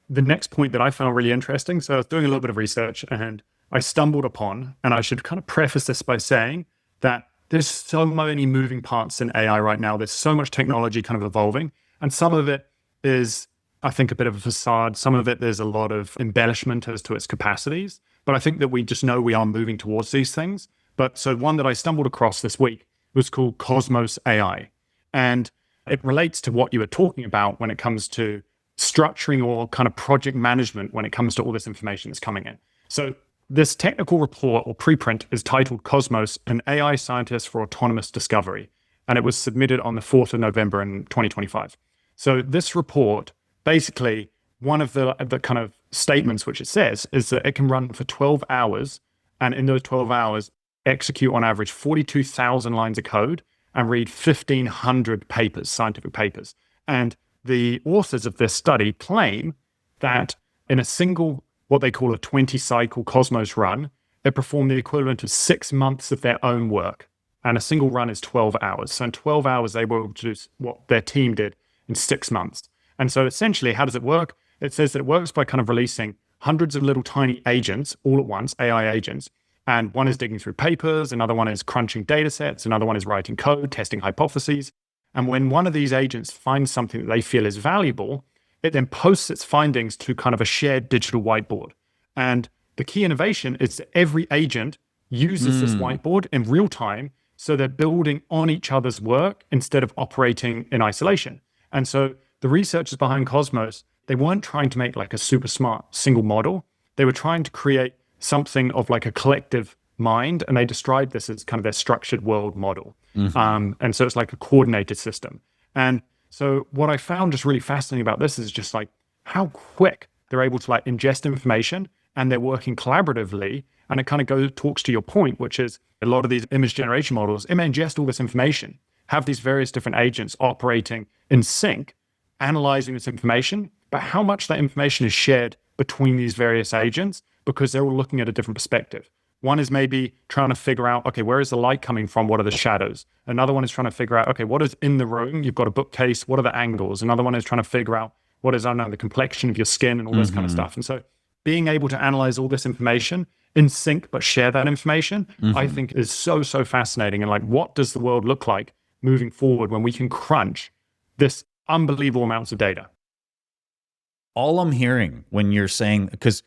the next point that I found really interesting. So I was doing a little bit of research and I stumbled upon, and I should kind of preface this by saying that there's so many moving parts in AI right now. There's so much technology kind of evolving, and some of it is, I think, a bit of a facade. Some of it, there's a lot of embellishment as to its capacities. But I think that we just know we are moving towards these things. But so one that I stumbled across this week was called Cosmos AI. And it relates to what you were talking about when it comes to structuring or kind of project management when it comes to all this information that's coming in. So this technical report or preprint is titled Cosmos, an AI Scientist for Autonomous Discovery. And it was submitted on the 4th of November in 2025. So this report, basically, one of the kind of statements which it says is that it can run for 12 hours. And in those 12 hours, execute on average 42,000 lines of code and read 1,500 papers, scientific papers. And the authors of this study claim that in a single, what they call a 20-cycle Cosmos run, it performed the equivalent of 6 months of their own work. And a single run is 12 hours. So in 12 hours, they were able to do what their team did in 6 months. And so essentially, how does it work? It says that it works by kind of releasing hundreds of little tiny agents all at once, AI agents. And one is digging through papers, another one is crunching data sets, another one is writing code, testing hypotheses. And when one of these agents finds something that they feel is valuable, it then posts its findings to kind of a shared digital whiteboard. And the key innovation is that every agent uses this whiteboard in real time, so they're building on each other's work instead of operating in isolation. And so the researchers behind Cosmos, they weren't trying to make like a super smart single model. They were trying to create something of like a collective mind, and they described this as kind of their structured world model. And so it's like a coordinated system. And so what I found just really fascinating about this is just like how quick they're able to like ingest information, and they're working collaboratively. And it kind of talks to your point, which is a lot of these image generation models, it may ingest all this information, have these various different agents operating in sync, analyzing this information, but how much that information is shared between these various agents, because they're all looking at a different perspective. One is maybe trying to figure out, okay, where is the light coming from? What are the shadows? Another one is trying to figure out, okay, what is in the room? You've got a bookcase. What are the angles? Another one is trying to figure out what is, I don't know, the complexion of your skin and all this kind of stuff. And so being able to analyze all this information in sync, but share that information, I think is so, so fascinating. And like, what does the world look like moving forward when we can crunch this unbelievable amounts of data? All I'm hearing when you're saying, because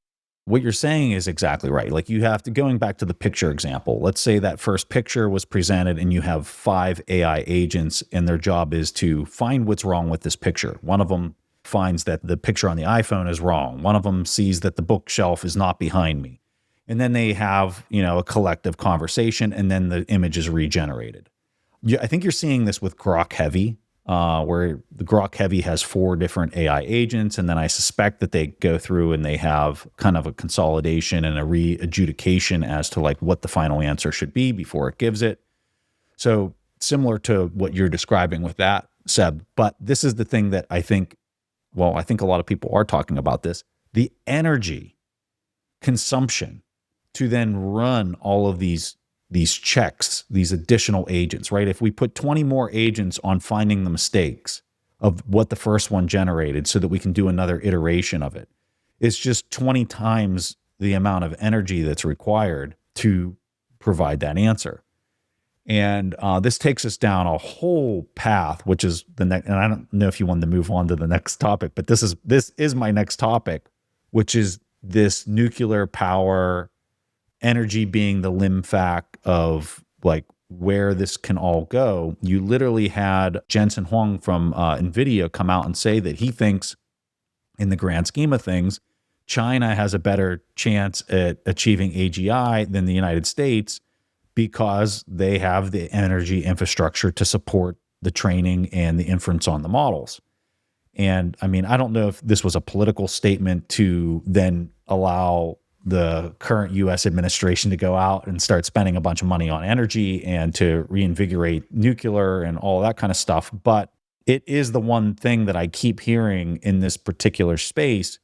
what you're saying is exactly right. Like you have to, going back to the picture example, let's say that first picture was presented and you have 5 AI agents and their job is to find what's wrong with this picture. One of them finds that the picture on the iPhone is wrong. One of them sees that the bookshelf is not behind me. And then they have, a collective conversation and then the image is regenerated. I think you're seeing this with LiDAR-heavy, where the LiDAR-heavy has 4 different AI agents. And then I suspect that they go through and they have kind of a consolidation and a re-adjudication as to like what the final answer should be before it gives it. So similar to what you're describing with that, Seb. But this is the thing that I think a lot of people are talking about this, the energy consumption to then run all of these checks, these additional agents, right? If we put 20 more agents on finding the mistakes of what the first one generated so that we can do another iteration of it, it's just 20 times the amount of energy that's required to provide that answer. And this takes us down a whole path, which is the next, and I don't know if you wanted to move on to the next topic, but this is my next topic, which is this nuclear power, energy being the limfac of like where this can all go. You literally had Jensen Huang from NVIDIA come out and say that he thinks in the grand scheme of things, China has a better chance at achieving AGI than the United States because they have the energy infrastructure to support the training and the inference on the models. And I mean, I don't know if this was a political statement to then allow the current U.S. administration to go out and start spending a bunch of money on energy and to reinvigorate nuclear and all that kind of stuff. But it is the one thing that I keep hearing in this particular space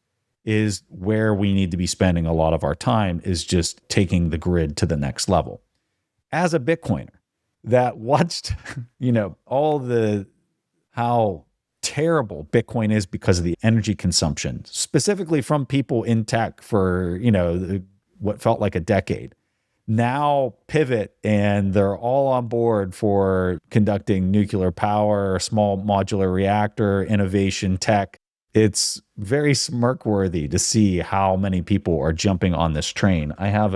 is where we need to be spending a lot of our time is just taking the grid to the next level. As a Bitcoiner that watched, how terrible Bitcoin is because of the energy consumption, specifically from people in tech for, what felt like a decade, now pivot and they're all on board for conducting nuclear power, small modular reactor, innovation tech. It's very smirk-worthy to see how many people are jumping on this train. I have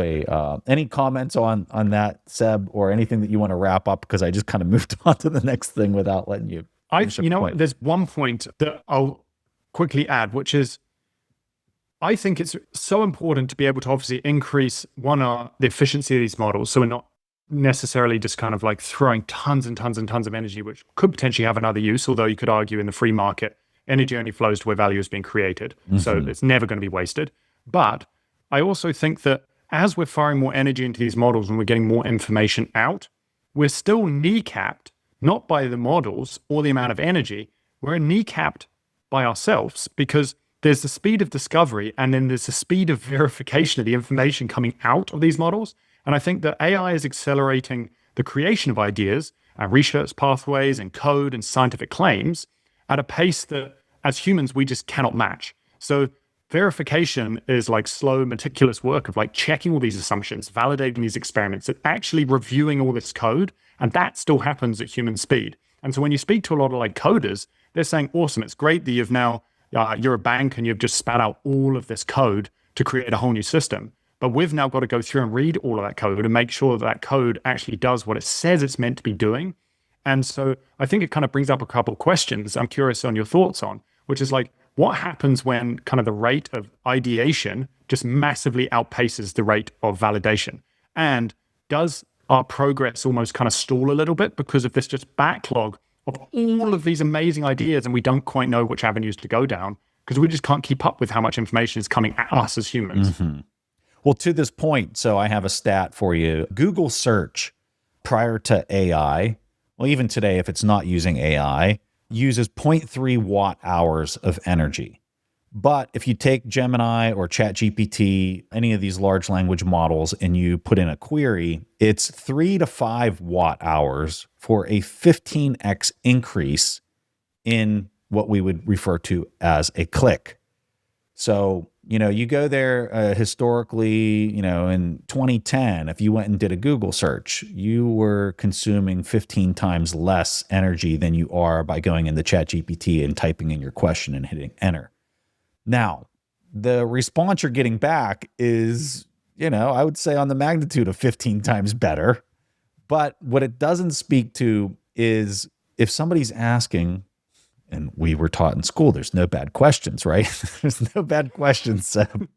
any comments on that, Seb, or anything that you want to wrap up? Because I just kind of moved on to the next thing without letting you. There's one point that I'll quickly add, which is I think it's so important to be able to obviously increase the efficiency of these models. So we're not necessarily just kind of like throwing tons and tons and tons of energy, which could potentially have another use. Although you could argue in the free market, energy only flows to where value is being created. Mm-hmm. So it's never going to be wasted. But I also think that as we're firing more energy into these models and we're getting more information out, we're still kneecapped not by the models or the amount of energy, we're kneecapped by ourselves because there's the speed of discovery and then there's the speed of verification of the information coming out of these models. And I think that AI is accelerating the creation of ideas and research pathways and code and scientific claims at a pace that as humans, we just cannot match. So verification is like slow, meticulous work of like checking all these assumptions, validating these experiments, and actually reviewing all this code. And that still happens at human speed. And so when you speak to a lot of like coders, they're saying, awesome, it's great that you've now, you're a bank and you've just spat out all of this code to create a whole new system. But we've now got to go through and read all of that code and make sure that that code actually does what it says it's meant to be doing. And so I think it kind of brings up a couple of questions I'm curious on your thoughts on, which is like, what happens when kind of the rate of ideation just massively outpaces the rate of validation? And does our progress almost kind of stall a little bit because of this just backlog of all of these amazing ideas and we don't quite know which avenues to go down because we just can't keep up with how much information is coming at us as humans? Mm-hmm. Well, to this point, so I have a stat for you. Google search prior to AI, well, even today, if it's not using AI, uses 0.3 watt hours of energy. But if you take Gemini or ChatGPT, any of these large language models, and you put in a query, it's 3 to 5 watt hours for a 15x increase in what we would refer to as a click. So, you go there historically, in 2010, if you went and did a Google search, you were consuming 15 times less energy than you are by going into ChatGPT and typing in your question and hitting enter. Now, the response you're getting back is, I would say on the magnitude of 15 times better. But what it doesn't speak to is if somebody's asking, and we were taught in school, there's no bad questions, right? There's no bad questions, Seb.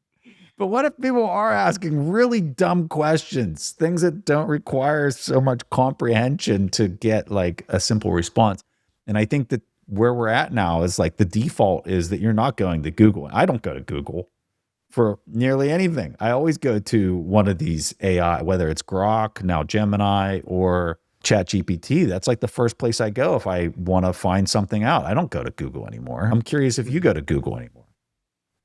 But what if people are asking really dumb questions, things that don't require so much comprehension to get like a simple response? And I think that where we're at now is like the default is that you're not going to Google. I don't go to Google for nearly anything. I always go to one of these AI, whether it's Grok, now Gemini, or ChatGPT. That's like the first place I go if I want to find something out. I don't go to Google anymore. I'm curious if you go to Google anymore.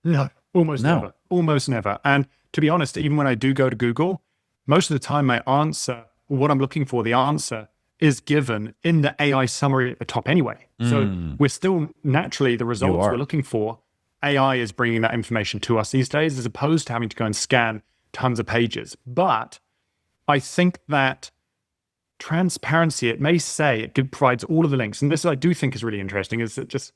No, almost never. Almost never. And to be honest, even when I do go to Google, most of the time my answer, what I'm looking for, the answer is given in the AI summary at the top anyway. So we're still naturally the results we're looking for. AI is bringing that information to us these days, as opposed to having to go and scan tons of pages. But I think that transparency, it may say it provides all of the links. And this I do think is really interesting, is that just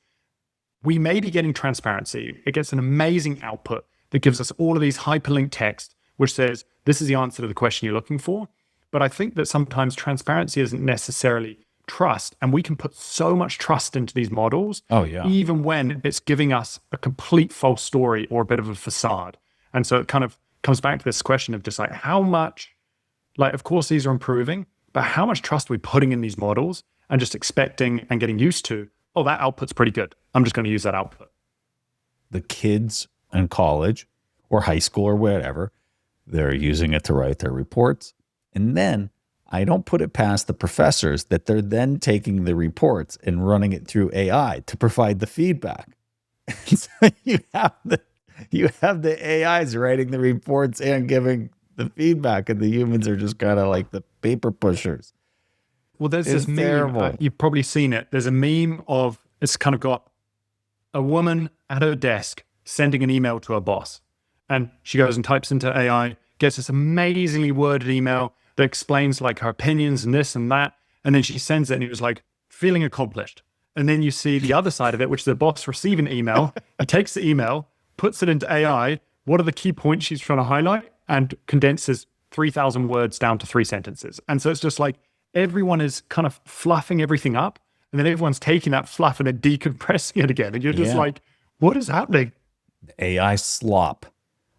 we may be getting transparency. It gets an amazing output that gives us all of these hyperlinked text, which says, this is the answer to the question you're looking for. But I think that sometimes transparency isn't necessarily trust. And we can put so much trust into these models, even when it's giving us a complete false story or a bit of a facade. And so it kind of comes back to this question of just like how much, like, of course, these are improving, but how much trust are we putting in these models and just expecting and getting used to, oh, that output's pretty good, I'm just going to use that output. The kids in college or high school or whatever, they're using it to write their reports. And then I don't put it past the professors that they're then taking the reports and running it through AI to provide the feedback. So you have the AIs writing the reports and giving the feedback, and the humans are just kind of like the paper pushers. Well, there's this meme, you've probably seen it. There's a meme of, it's kind of got a woman at her desk sending an email to her boss. And she goes and types into AI, gets this amazingly worded email that explains like her opinions and this and that. And then she sends it and he was like, feeling accomplished. And then you see the other side of it, which is the boss receiving an email. He takes the email, puts it into AI. What are the key points she's trying to highlight? And condenses 3,000 words down to 3 sentences. And so it's just like everyone is kind of fluffing everything up. And then everyone's taking that fluff and then decompressing it again. And you're just like, what is happening? AI slop.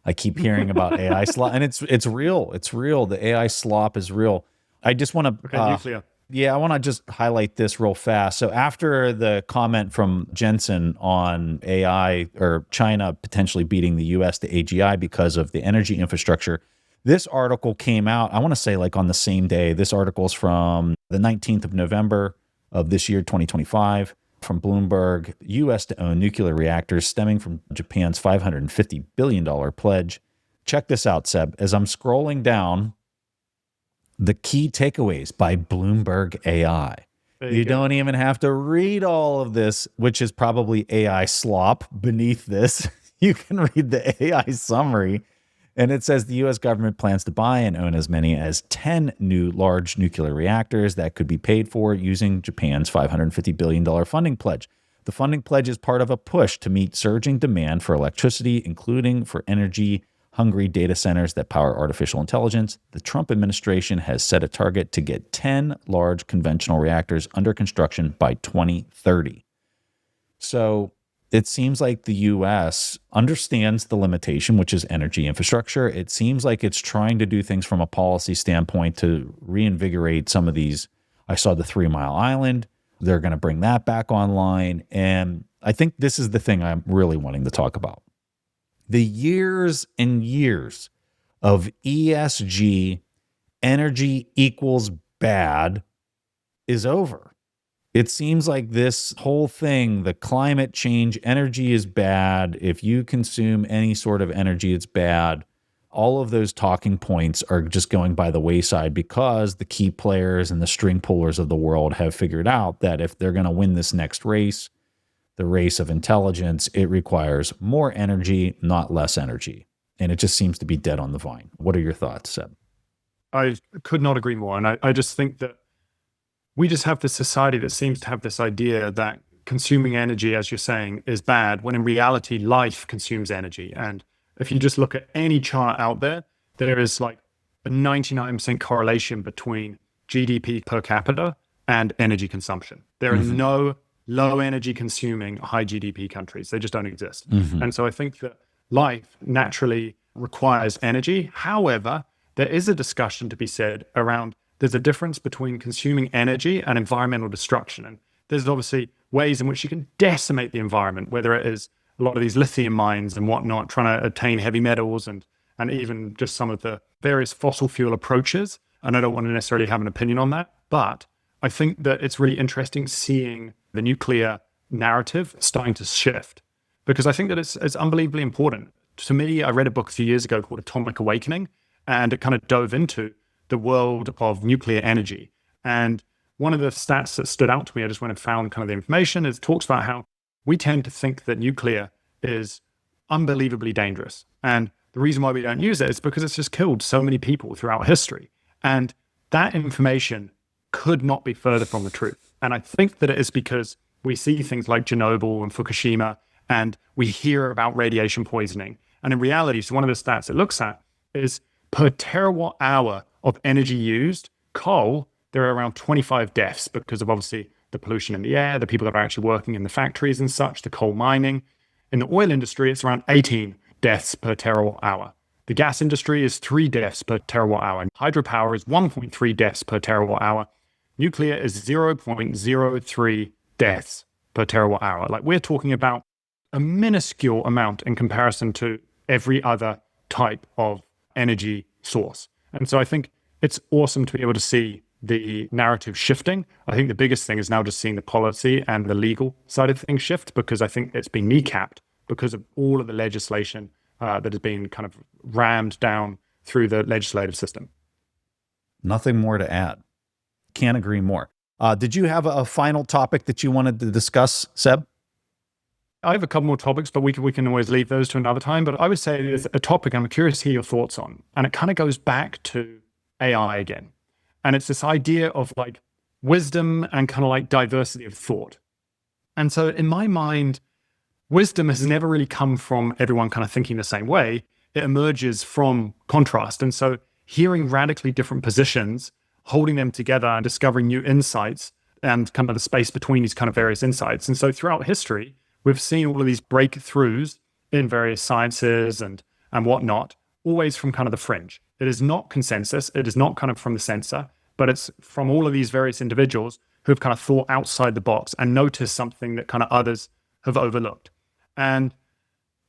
I keep hearing about AI slop, and it's real. It's real. The AI slop is real. I just want to, I want to just highlight this real fast. So after the comment from Jensen on AI or China potentially beating the US to AGI because of the energy infrastructure, this article came out, I want to say like on the same day. This article is from the 19th of November of this year, 2025. From Bloomberg, U.S. to own nuclear reactors stemming from Japan's $550 billion pledge. Check this out, Seb. As I'm scrolling down, the key takeaways by Bloomberg AI. You don't even have to read all of this, which is probably AI slop beneath this. You can read the AI summary. And it says the U.S. government plans to buy and own as many as 10 new large nuclear reactors that could be paid for using Japan's $550 billion funding pledge. The funding pledge is part of a push to meet surging demand for electricity, including for energy-hungry data centers that power artificial intelligence. The Trump administration has set a target to get 10 large conventional reactors under construction by 2030. So it seems like the U.S. understands the limitation, which is energy infrastructure. It seems like it's trying to do things from a policy standpoint to reinvigorate some of these. I saw the 3 Mile Island. They're going to bring that back online. And I think this is the thing I'm really wanting to talk about. The years and years of ESG, energy equals bad, is over. It seems like this whole thing, the climate change, energy is bad. If you consume any sort of energy, it's bad. All of those talking points are just going by the wayside because the key players and the string pullers of the world have figured out that if they're going to win this next race, the race of intelligence, it requires more energy, not less energy. And it just seems to be dead on the vine. What are your thoughts, Seb? I could not agree more. And I just think that we just have this society that seems to have this idea that consuming energy, as you're saying, is bad, when in reality, life consumes energy. And if you just look at any chart out there, there is like a 99% correlation between GDP per capita and energy consumption. There are no low energy consuming high GDP countries. They just don't exist. And so I think that life naturally requires energy. However, there is a discussion to be said around there's a difference between consuming energy and environmental destruction. And there's obviously ways in which you can decimate the environment, whether it is a lot of these lithium mines and whatnot, trying to obtain heavy metals and even just some of the various fossil fuel approaches. And I don't want to necessarily have an opinion on that, but I think that it's really interesting seeing the nuclear narrative starting to shift, because I think that it's unbelievably important. To me, I read a book a few years ago called Atomic Awakening, and it kind of dove into the world of nuclear energy. And one of the stats that stood out to me, I just went and found kind of the information, is it talks about how we tend to think that nuclear is unbelievably dangerous. And the reason why we don't use it is because it's just killed so many people throughout history. And that information could not be further from the truth. And I think that it is because we see things like Chernobyl and Fukushima, and we hear about radiation poisoning. And in reality, so one of the stats it looks at is per terawatt hour of energy used, coal, there are around 25 deaths because of obviously the pollution in the air, the people that are actually working in the factories and such, the coal mining. In the oil industry, it's around 18 deaths per terawatt hour. The gas industry is 3 deaths per terawatt hour. And hydropower is 1.3 deaths per terawatt hour. Nuclear is 0.03 deaths per terawatt hour. Like, we're talking about a minuscule amount in comparison to every other type of energy source. And so I think it's awesome to be able to see the narrative shifting. I think the biggest thing is now just seeing the policy and the legal side of things shift, because I think it's been kneecapped because of all of the legislation that has been kind of rammed down through the legislative system. Nothing more to add. Can't agree more. Did you have a final topic that you wanted to discuss, Seb? I have a couple more topics, but we can always leave those to another time. But I would say there's a topic I'm curious to hear your thoughts on. And it kind of goes back to AI again. And it's this idea of like wisdom and kind of like diversity of thought. And so in my mind, wisdom has never really come from everyone kind of thinking the same way. It emerges from contrast. And so hearing radically different positions, holding them together and discovering new insights and kind of the space between these kind of various insights. And so throughout history, we've seen all of these breakthroughs in various sciences and whatnot, always from kind of the fringe. It is not consensus. It is not kind of from the censor, but it's from all of these various individuals who have kind of thought outside the box and noticed something that kind of others have overlooked. And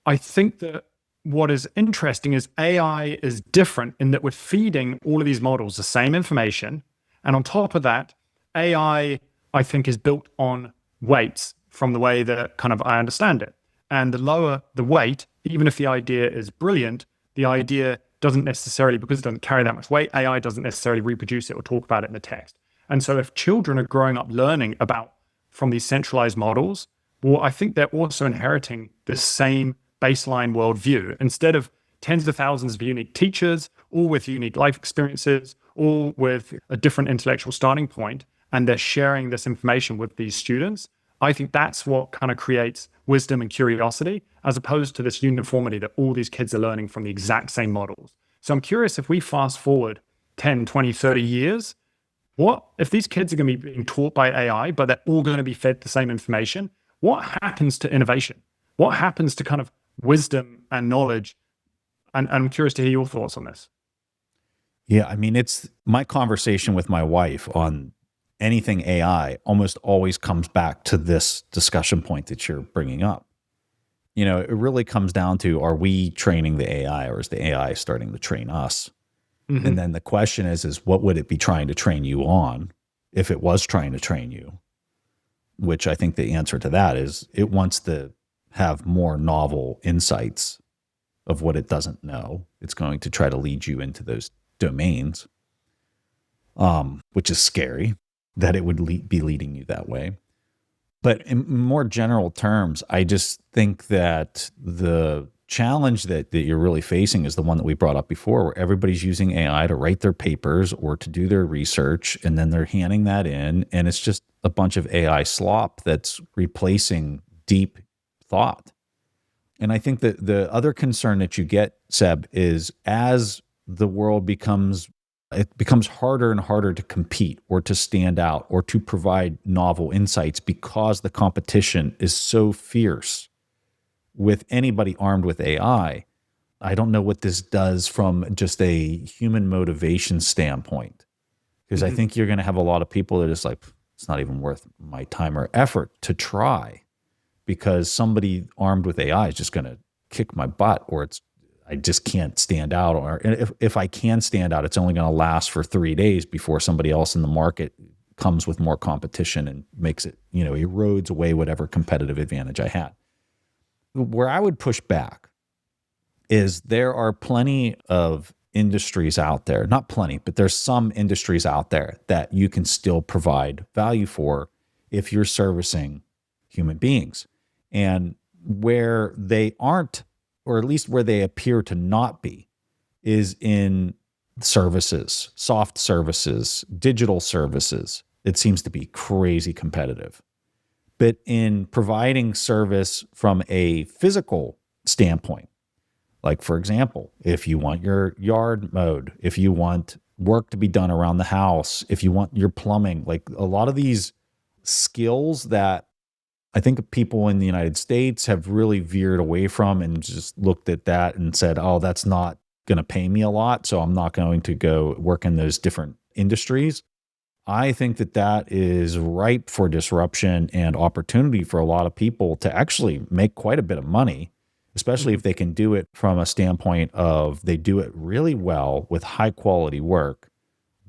I think that what is interesting is AI is different in that we're feeding all of these models the same information. And on top of that, AI, I think, is built on weights from the way that kind of I understand it. And the lower the weight, even if the idea is brilliant, the idea doesn't necessarily, because it doesn't carry that much weight, AI doesn't necessarily reproduce it or talk about it in the text. And so if children are growing up learning about from these centralized models, well, I think they're also inheriting the same baseline worldview. Instead of tens of thousands of unique teachers, all with unique life experiences, all with a different intellectual starting point, and they're sharing this information with these students, I think that's what kind of creates wisdom and curiosity, as opposed to this uniformity that all these kids are learning from the exact same models. So I'm curious, if we fast forward 10, 20, 30 years, what if these kids are going to be being taught by AI, but they're all going to be fed the same information? What happens to innovation? What happens to kind of wisdom and knowledge? And I'm curious to hear your thoughts on this. Yeah, I mean, it's my conversation with my wife on anything AI almost always comes back to this discussion point that you're bringing up. You know, it really comes down to, are we training the AI, or is the AI starting to train us? Mm-hmm. And then the question is what would it be trying to train you on if it was trying to train you? Which I think the answer to that is it wants to have more novel insights of what it doesn't know. It's going to try to lead you into those domains, which is scary that it would be leading you that way. But in more general terms, I just think that the challenge that you're really facing is the one that we brought up before, where everybody's using AI to write their papers or to do their research, and then they're handing that in, and it's just a bunch of AI slop that's replacing deep thought. And I think that the other concern that you get, Seb, is as the world becomes harder and harder to compete or to stand out or to provide novel insights because the competition is so fierce with anybody armed with AI. I don't know what this does from just a human motivation standpoint, because I think you're going to have a lot of people that are just like, it's not even worth my time or effort to try, because somebody armed with AI is just going to kick my butt, or I just can't stand out. Or if I can stand out, it's only going to last for 3 days before somebody else in the market comes with more competition and makes it, erodes away whatever competitive advantage I had. Where I would push back is there are plenty of industries out there, not plenty, but there's some industries out there that you can still provide value for if you're servicing human beings. And where they aren't, or at least where they appear to not be, is in services, soft services, digital services. It seems to be crazy competitive. But in providing service from a physical standpoint, like, for example, if you want your yard mowed, if you want work to be done around the house, if you want your plumbing, like a lot of these skills that I think people in the United States have really veered away from and just looked at that and said, oh, that's not going to pay me a lot, so I'm not going to go work in those different industries. I think that is ripe for disruption and opportunity for a lot of people to actually make quite a bit of money, especially if they can do it from a standpoint of they do it really well with high quality work,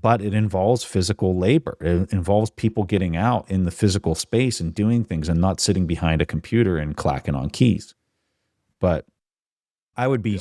but it involves physical labor. It involves people getting out in the physical space and doing things and not sitting behind a computer and clacking on keys. But I would be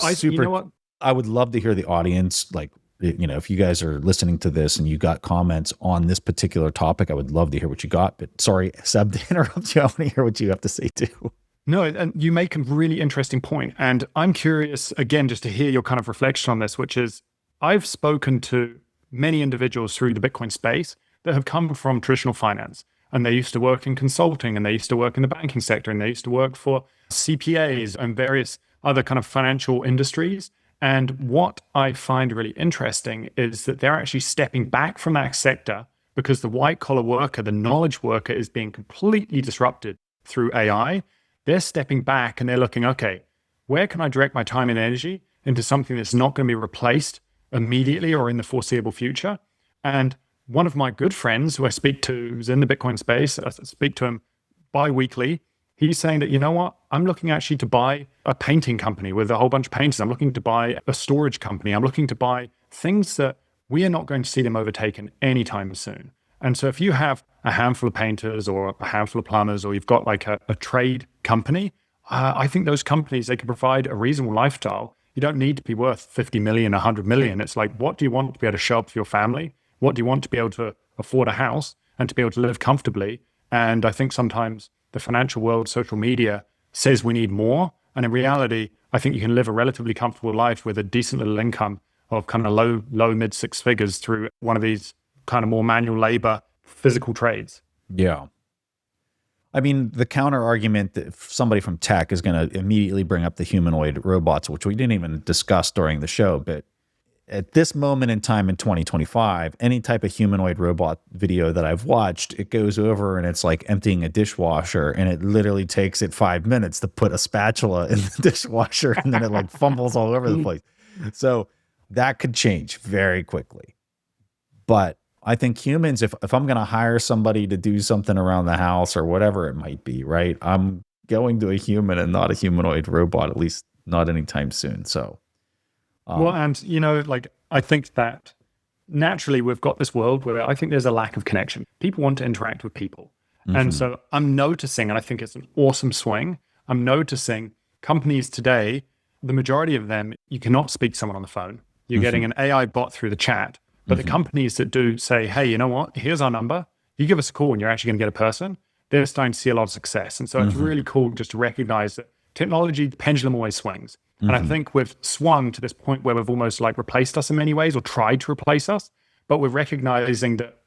I would love to hear the audience, like, if you guys are listening to this and you got comments on this particular topic, I would love to hear what you got. But sorry, Seb, to interrupt you. I want to hear what you have to say too. No, and you make a really interesting point. And I'm curious, again, just to hear your kind of reflection on this, which is I've spoken to many individuals through the Bitcoin space that have come from traditional finance. And they used to work in consulting, and they used to work in the banking sector, and they used to work for CPAs and various other kind of financial industries. And what I find really interesting is that they're actually stepping back from that sector because the white collar worker, the knowledge worker, is being completely disrupted through AI. They're stepping back and they're looking, okay, where can I direct my time and energy into something that's not going to be replaced immediately or in the foreseeable future? And one of my good friends who I speak to, who's in the Bitcoin space, I speak to him bi-weekly. He's saying that, you know what, I'm looking actually to buy a painting company with a whole bunch of painters. I'm looking to buy a storage company. I'm looking to buy things that we are not going to see them overtaken anytime soon. And so if you have a handful of painters or a handful of plumbers, or you've got like a trade company, I think those companies, they can provide a reasonable lifestyle. You don't need to be worth 50 million, 100 million. It's like, what do you want to be able to show up for your family? What do you want to be able to afford a house and to be able to live comfortably? And I think sometimes the financial world, social media says we need more. And in reality, I think you can live a relatively comfortable life with a decent little income of kind of low, mid six figures through one of these kind of more manual labor, physical trades. Yeah. I mean, the counter argument that somebody from tech is going to immediately bring up the humanoid robots, which we didn't even discuss during the show, but at this moment in time in 2025, any type of humanoid robot video that I've watched, it goes over and it's like emptying a dishwasher, and it literally takes it 5 minutes to put a spatula in the dishwasher, and then it like fumbles all over the place. So that could change very quickly. But I think humans, if I'm going to hire somebody to do something around the house or whatever it might be, right, I'm going to a human and not a humanoid robot, at least not anytime soon. So. Well, and, like, I think that naturally we've got this world where I think there's a lack of connection. People want to interact with people. Mm-hmm. And so I'm noticing, and I think it's an awesome swing, I'm noticing companies today, the majority of them, you cannot speak to someone on the phone. You're getting an AI bot through the chat. But the companies that do say, hey, you know what, here's our number, you give us a call and you're actually going to get a person, they're starting to see a lot of success. And so it's really cool just to recognize that technology, the pendulum always swings. And I think we've swung to this point where we've almost like replaced us in many ways or tried to replace us, but we're recognizing that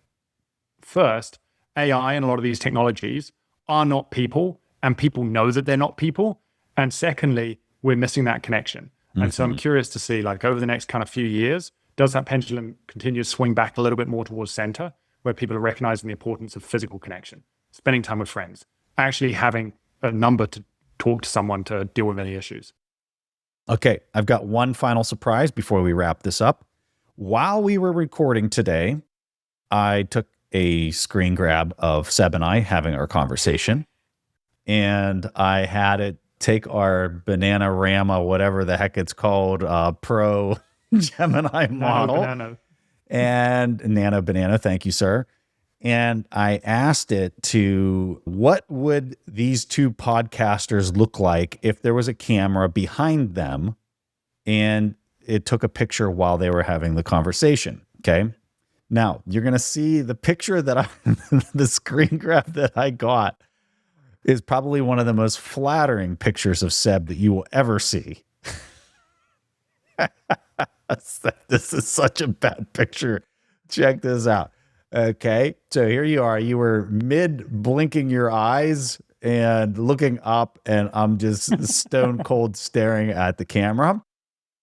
first, AI and a lot of these technologies are not people, and people know that they're not people. And secondly, we're missing that connection. And so I'm curious to see, like, over the next kind of few years, does that pendulum continue to swing back a little bit more towards center, where people are recognizing the importance of physical connection, spending time with friends, actually having a number to talk to someone to deal with any issues? Okay, I've got one final surprise before we wrap this up. While we were recording today, I took a screen grab of Seb and I having our conversation, and I had it take our Bananarama, whatever the heck it's called, Pro Gemini model. Nano. And Nano Banana, thank you, sir. And I asked it to, what would these two podcasters look like if there was a camera behind them and it took a picture while they were having the conversation? Okay. Now you're going to see the picture that the screen grab that I got is probably one of the most flattering pictures of Seb that you will ever see. This is such a bad picture. Check this out. Okay, so here you are. You were mid blinking your eyes and looking up, and I'm just stone cold staring at the camera.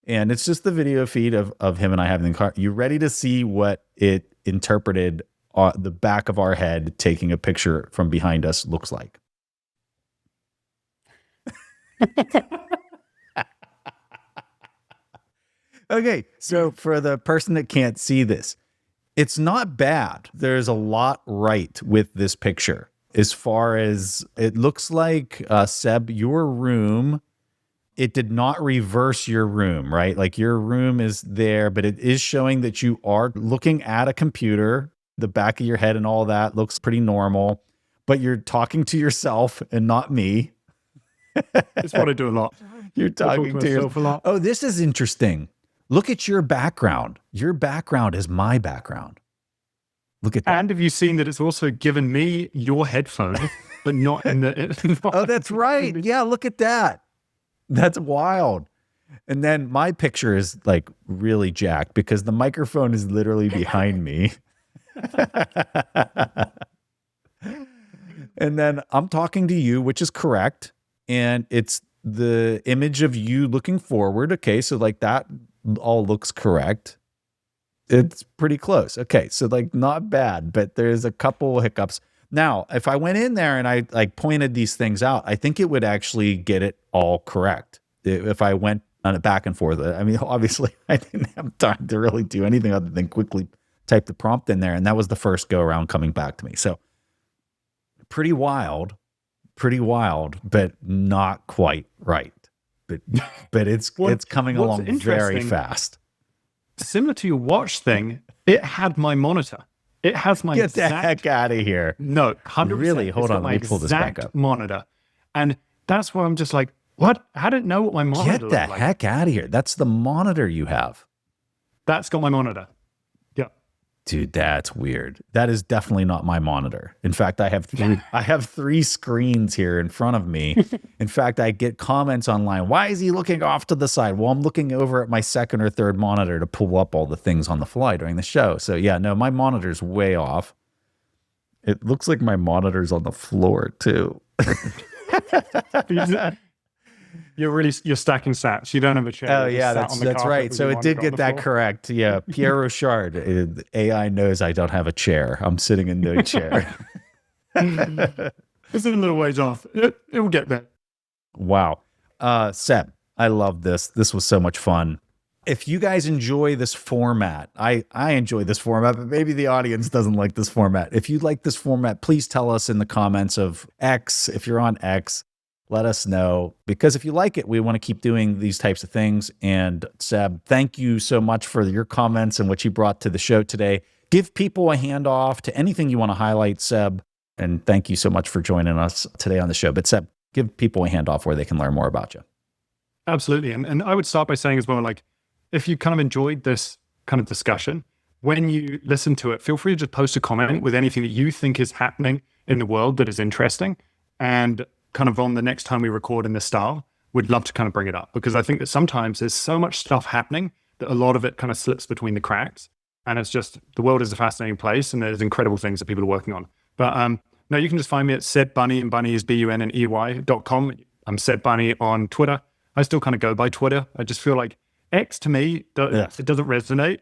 And it's just the video feed of him and I having the car. You ready to see what it interpreted the back of our head taking a picture from behind us looks like? Okay, so for the person that can't see this, it's not bad. There's a lot right with this picture. As far as it looks like, Seb, your room, it did not reverse your room, right? Like your room is there, but it is showing that you are looking at a computer. The back of your head and all that looks pretty normal, but you're talking to yourself and not me. It's what I do a lot. You're talking to yourself a lot. Oh, this is interesting. Look at your background. Your background is my background. Look at that. And have you seen that it's also given me your headphone, but not in the... Oh, that's right. Yeah, look at that. That's wild. And then my picture is like really jacked because the microphone is literally behind me. And then I'm talking to you, which is correct. And it's the image of you looking forward. Okay, so like that all looks correct. It's pretty close. Okay, so like not bad, but there's a couple hiccups. Now, if I went in there and I like pointed these things out, I think it would actually get it all correct. If I went on it back and forth. I mean, obviously I didn't have time to really do anything other than quickly type the prompt in there. And that was the first go around coming back to me. So pretty wild, but not quite right. But it's coming along very fast. Similar to your watch thing, it had my monitor. It has my Get the heck out of here. No, 100%. Really? Hold on, let me pull this back up. Monitor. And that's why I'm just like, what? I didn't know what my monitor Get the heck out of here. That's the monitor you have. That's got my monitor. Yeah. Dude, that's weird. That is definitely not my monitor. In fact, I have three screens here in front of me. In fact, I get comments online. Why is he looking off to the side? Well, I'm looking over at my second or third monitor to pull up all the things on the fly during the show. So yeah, no, my monitor's way off. It looks like my monitor's on the floor too. You're stacking sats. You don't have a chair. Oh yeah, that's right. So it did get that correct. Yeah, Pierre Rochard. AI knows I don't have a chair. I'm sitting in no chair. It's a little ways off. It will get there. Wow. Seb, I love this. This was so much fun. If you guys enjoy this format, I enjoy this format, but maybe the audience doesn't like this format. If you like this format, please tell us in the comments of X. If you're on X, let us know, because if you like it, we want to keep doing these types of things. And Seb, thank you so much for your comments and what you brought to the show today. Give people a handoff to anything you want to highlight, Seb. And thank you so much for joining us today on the show. But Seb, give people a handoff where they can learn more about you. Absolutely. And I would start by saying as well, like, if you kind of enjoyed this kind of discussion, when you listen to it, feel free to just post a comment with anything that you think is happening in the world that is interesting. And kind of on the next time we record in this style, would love to kind of bring it up, because I think that sometimes there's so much stuff happening that a lot of it kind of slips between the cracks. And it's just, the world is a fascinating place and there's incredible things that people are working on. But no, you can just find me at Seb Bunny, and Bunny is BUNNEY.com. I'm Seb Bunny on Twitter. I still kind of go by Twitter. I just feel like X to me, it doesn't resonate.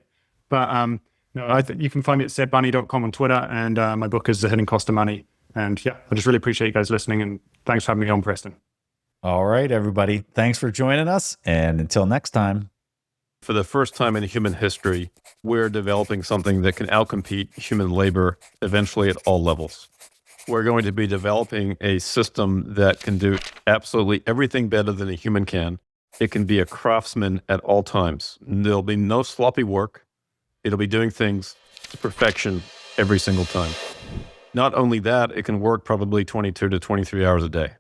But no, you can find me at sebbunny.com on Twitter, and my book is The Hidden Cost of Money. And yeah, I just really appreciate you guys listening, and thanks for having me on, Preston. All right, everybody. Thanks for joining us. And until next time. For the first time in human history, we're developing something that can outcompete human labor eventually at all levels. We're going to be developing a system that can do absolutely everything better than a human can. It can be a craftsman at all times. There'll be no sloppy work. It'll be doing things to perfection every single time. Not only that, it can work probably 22 to 23 hours a day.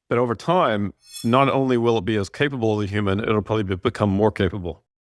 But over time, not only will it be as capable as a human, it'll probably become more capable.